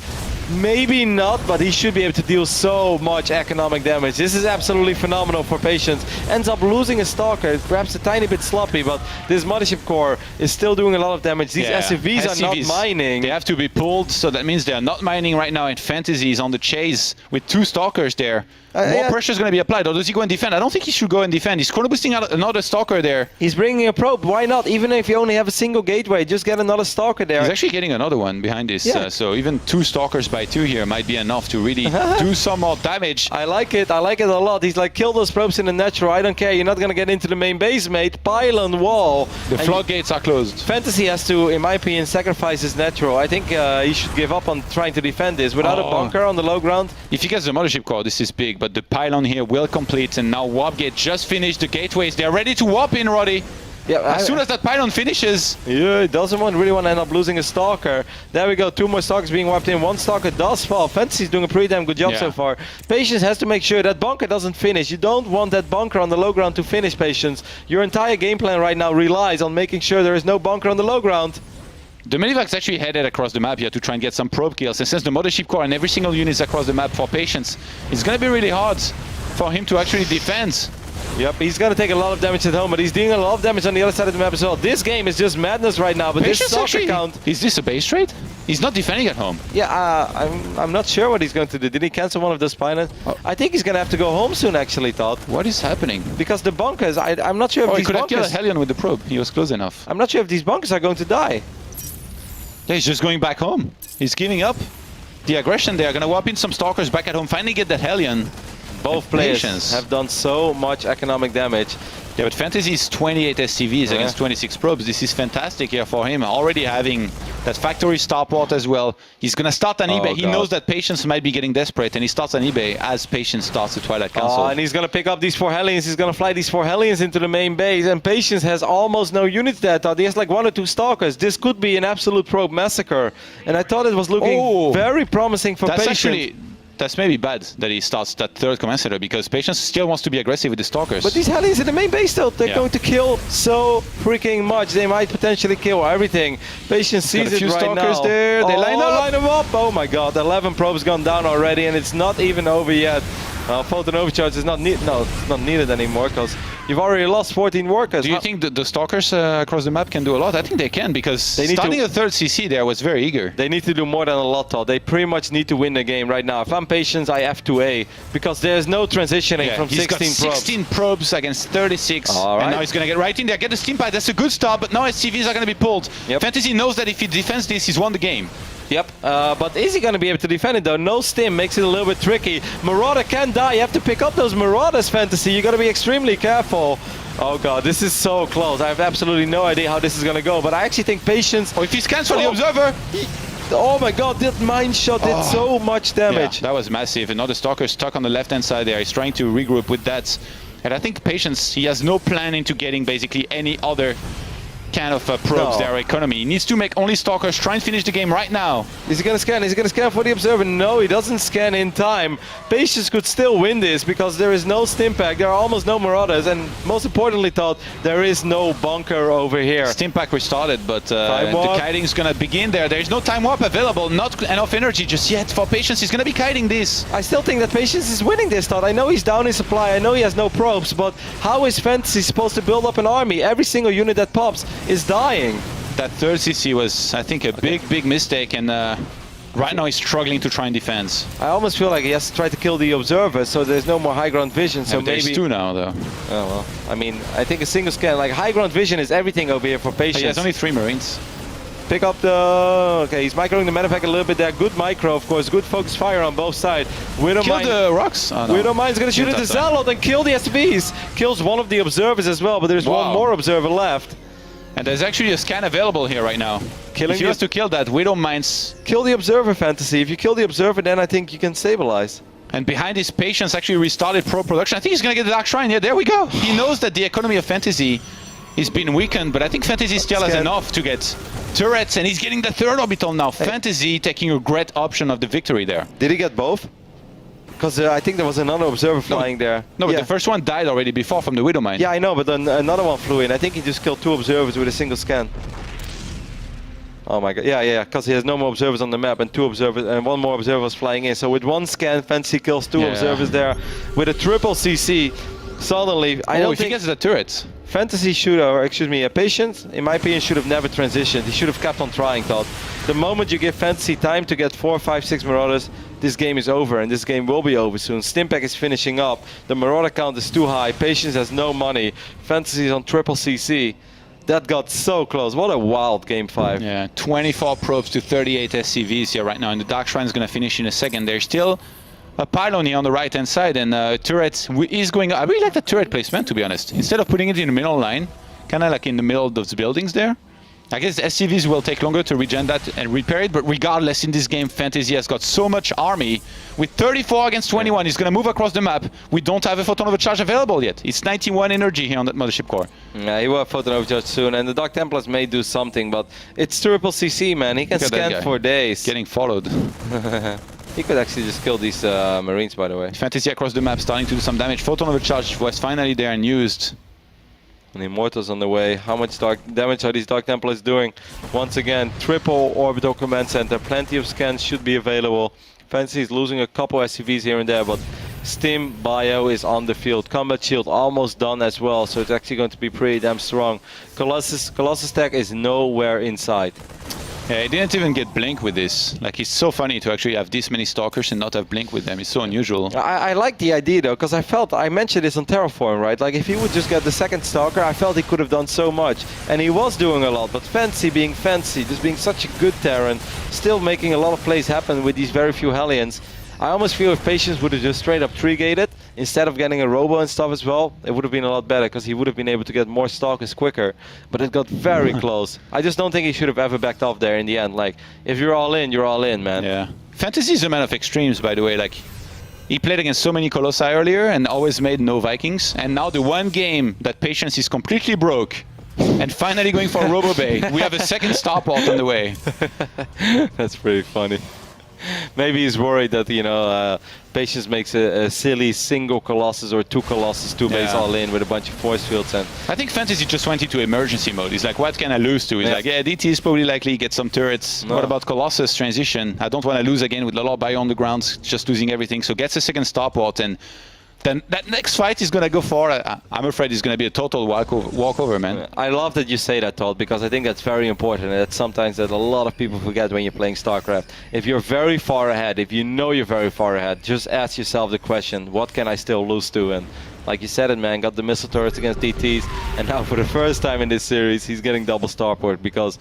Maybe not, but he should be able to deal so much economic damage. This is absolutely phenomenal for Patience. Ends up losing a Stalker. It's perhaps a tiny bit sloppy, but this Mothership Core is still doing a lot of damage. These SCVs are not mining. They have to be pulled, so that means they are not mining right now, and Fantasy is on the chase with 2 Stalkers there. More pressure is going to be applied, or does he go and defend? I don't think he should go and defend. He's chrono boosting out another Stalker there. He's bringing a probe. Why not? Even if you only have a single gateway, just get another Stalker there. He's actually getting another one behind this. So even 2 Stalkers by 2 here might be enough to really do some more damage. I like it. I like it a lot. He's like, kill those probes in the natural. I don't care. You're not going to get into the main base, mate. Pylon wall. The floodgates are closed. Fantasy has to, in my opinion, sacrifice his natural. I think he should give up on trying to defend this. Without a bunker on the low ground. If he gets the Mothership Core, this is big, but the pylon here will complete, and now Warp Gate just finished the gateways. They're ready to warp in, Roddy. Yeah, as soon as that pylon finishes... Yeah, he doesn't really want to end up losing a Stalker. There we go, 2 more Stalkers being wiped in. 1 Stalker does fall. Fantasy's doing a pretty damn good job so far. Patience has to make sure that bunker doesn't finish. You don't want that bunker on the low ground to finish, Patience. Your entire game plan right now relies on making sure there is no bunker on the low ground. The Medivac's actually headed across the map here to try and get some probe kills. And since the Mothership Core and every single unit is across the map for Patience, it's going to be really hard for him to actually defend. Yep, he's gonna take a lot of damage at home, but he's doing a lot of damage on the other side of the map as well. This game is just madness right now, but Patience this Stalker count... Is this a base trade? He's not defending at home. Yeah, I'm not sure what he's going to do. Did he cancel one of those pilots? Oh. I think he's gonna have to go home soon, actually, Todd. What is happening? Because the bunkers, I'm not sure if these he could bunkers... have killed a Hellion with the probe. He was close enough. I'm not sure if these bunkers are going to die. Yeah, he's just going back home. He's giving up the aggression. They are gonna whop in some Stalkers back at home, finally get that Hellion. Both players have done so much economic damage. Yeah, but Fantasy's 28 SCVs against 26 probes. This is fantastic here for him. Already having that factory starport as well. He's going to start an eBay. He knows that Patience might be getting desperate, and he starts an eBay as Patience starts the Twilight Council. Oh, and he's going to pick up these 4 Hellions. He's going to fly these 4 Hellions into the main base, and Patience has almost no units there. He has like 1 or 2 Stalkers. This could be an absolute probe massacre, and I thought it was looking very promising for Patience. That's maybe bad that he starts that 3rd command center, because Patience still wants to be aggressive with the Stalkers. But these Hellions in the main base still, they're going to kill so freaking much. They might potentially kill everything. Patience sees it right now. Stalkers there. They line them up. Oh my god, 11 probes gone down already, and it's not even over yet. Photon overcharge is not needed. No, it's not needed anymore because you've already lost 14 workers. Do you think the Stalkers across the map can do a lot? I think they can, because starting a 3rd CC there was very eager. They need to do more than a lot, Todd. They pretty much need to win the game right now. If I'm Patience, I F2A, because there's no transitioning from 16 probes. 16 probes against 36, and now he's going to get right in there, get the steam pipe. That's a good start, but now SCVs are going to be pulled. Fantasy knows that if he defends this, he's won the game. Yep, but is he going to be able to defend it though? No stim makes it a little bit tricky. Marauder can die. You have to pick up those Marauders, Fantasy. You got to be extremely careful. Oh god, this is so close. I have absolutely no idea how this is going to go, but I actually think Patience... Oh, if he scans for the Observer... Oh my god, that mine shot did so much damage. Yeah, that was massive. Another Stalker stuck on the left-hand side there. He's trying to regroup with that. And I think Patience, he has no plan into getting basically any other kind of probes their economy. He needs to make only Stalkers, try and finish the game right now. Is he gonna scan? Is he gonna scan for the Observer? No, he doesn't scan in time. Patience could still win this because there is no stim pack, there are almost no Marauders, and most importantly, Todd, there is no bunker over here. Stim pack restarted, but the kiting is gonna begin there. There is no time warp available, not enough energy just yet for Patience. He's gonna be kiting this. I still think that Patience is winning this, Todd. I know he's down in supply, I know he has no probes, but how is Fantasy supposed to build up an army? Every single unit that pops is dying. That 3rd CC was, I think, a big mistake, and right now he's struggling to try and defend. I almost feel like he has to try to kill the Observer, so there's no more high ground vision. So maybe there's 2 now, though. Oh well, I mean, I think a single scan, like high ground vision, is everything over here for Patience. He has only 3 Marines. Pick up the... Okay, he's microing the medevac a little bit there. Good micro, of course. Good focus fire on both sides. Kill the rocks. Oh, no. Widowmine's gonna shoot at the Zealot and kill the SVs. Kills one of the Observers as well, but there's one more Observer left. And there's actually a scan available here right now. If he has to kill that, Widowmine's... Kill the Observer, Fantasy. If you kill the Observer, then I think you can stabilize. And behind his Patience actually restarted pro production. I think he's gonna get the Dark Shrine. Yeah, there we go. He knows that the economy of Fantasy is being weakened, but I think Fantasy still has enough to get turrets, and he's getting the 3rd orbital now. Fantasy taking a great option of the victory there. Did he get both? Because I think there was another Observer flying there. No, but the first one died already before from the Widowmine. Yeah, I know, but then another one flew in. I think he just killed 2 Observers with a single scan. Oh my god, yeah, because he has no more Observers on the map, and 2 Observers, and 1 more Observer was flying in. So with 1 scan, Fantasy kills 2 Observers there. With a triple CC, suddenly, I don't think... he gets the turrets. Fantasy should, or excuse me, Patience, in my opinion, should have never transitioned. He should have kept on trying, Todd. The moment you give Fantasy time to get 4, 5, 6 Marauders, this game is over, and this game will be over soon. Stimpack is finishing up. The Marauder count is too high. Patience has no money. Fantasy is on triple CC. That got so close. What a wild game 5. Yeah, 24 probes to 38 SCVs here right now, and the Dark Shrine is going to finish in a second. There's still a pylon here on the right hand side, and turret is going up. I really like the turret placement, to be honest. Instead of putting it in the middle line, kind of like in the middle of those buildings there, I guess SCVs will take longer to regen that and repair it, but regardless, in this game, Fantasy has got so much army. With 34 against 21, he's going to move across the map. We don't have a photon overcharge available yet. It's 91 energy here on that mothership core. Yeah, he will have photon overcharge soon, and the Dark Templars may do something, but it's triple CC, man. He can scan for days. Getting followed. He could actually just kill these Marines, by the way. Fantasy across the map, starting to do some damage. Photon overcharge was finally there and used. And Immortals on the way. How much damage are these Dark Templars doing? Once again, triple orbital command center. Plenty of scans should be available. Fantasy is losing a couple SCVs here and there, but Stim Bio is on the field. Combat Shield almost done as well, so it's actually going to be pretty damn strong. Colossus tech is nowhere inside. Yeah, he didn't even get Blink with this. Like, it's so funny to actually have this many Stalkers and not have Blink with them. It's so unusual. I like the idea though, because I mentioned this on Terraform, right? Like, if he would just get the second Stalker, I felt he could have done so much. And he was doing a lot, but Fancy being Fancy, just being such a good Terran, still making a lot of plays happen with these very few Hellions. I almost feel if Patience would have just straight up tree-gated, instead of getting a Robo and stuff as well, it would have been a lot better, because he would have been able to get more Stalkers quicker. But it got very close. I just don't think he should have ever backed off there in the end. Like, if you're all in, man. Yeah. Fantasy is a man of extremes, by the way. Like, he played against so many Colossi earlier and always made no Vikings. And now the one game that Patience is completely broke and finally going for a Robo Bay, we have a second Starport on the way. That's pretty funny. Maybe he's worried that, you know, Patience makes a silly single Colossus or two Colossus, two base all in with a bunch of force fields. And I think Fantasy just went into emergency mode. He's like, what can I lose to? He's like, yeah, DT is probably likely get some turrets. No. What about Colossus transition? I don't want to lose again with a lot of bio on the ground, just losing everything. So gets a second Starport, and then that next fight is going to go for, I'm afraid it's going to be a total walkover, man. I love that you say that, Todd, because I think that's very important. And that's sometimes that a lot of people forget when you're playing StarCraft. If you're very far ahead, if you know you're very far ahead, just ask yourself the question, what can I still lose to? And like you said it, man, got the missile turrets against DTs. And now for the first time in this series, he's getting double Starport because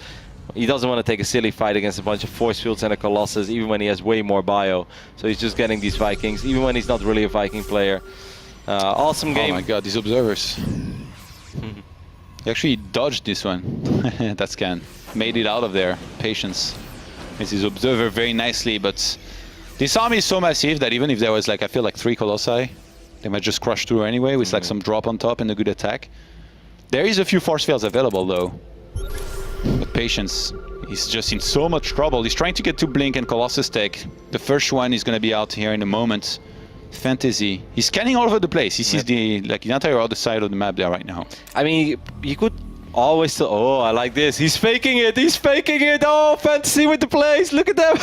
he doesn't want to take a silly fight against a bunch of force fields and a Colossus, even when he has way more bio. So he's just getting these Vikings, even when he's not really a Viking player. Awesome game. Oh my god, these observers. He actually dodged this one. That scan. Made it out of there. Patience. It's his observer very nicely, but this army is so massive that even if there was, like, I feel like 3 Colossi, they might just crush through anyway with like some drop on top and a good attack. There is a few force fields available though. But Patience, he's just in so much trouble. He's trying to get to Blink and Colossus tech. The first one is going to be out here in a moment. Fantasy. He's scanning all over the place. He sees the entire other side of the map there right now. I mean, you could always still... Oh, I like this. He's faking it. He's faking it. Oh, Fantasy with the plays. Look at them.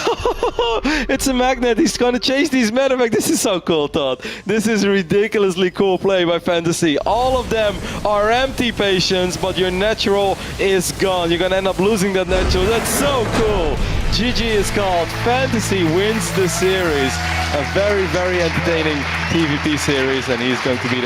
It's a magnet. He's going to chase these medevac. This is so cool, Todd. This is a ridiculously cool play by Fantasy. All of them are empty Patience, but your natural is gone. You're going to end up losing that natural. That's so cool. GG is called. Fantasy wins the series. A very, very entertaining TvP series, and he's going to be the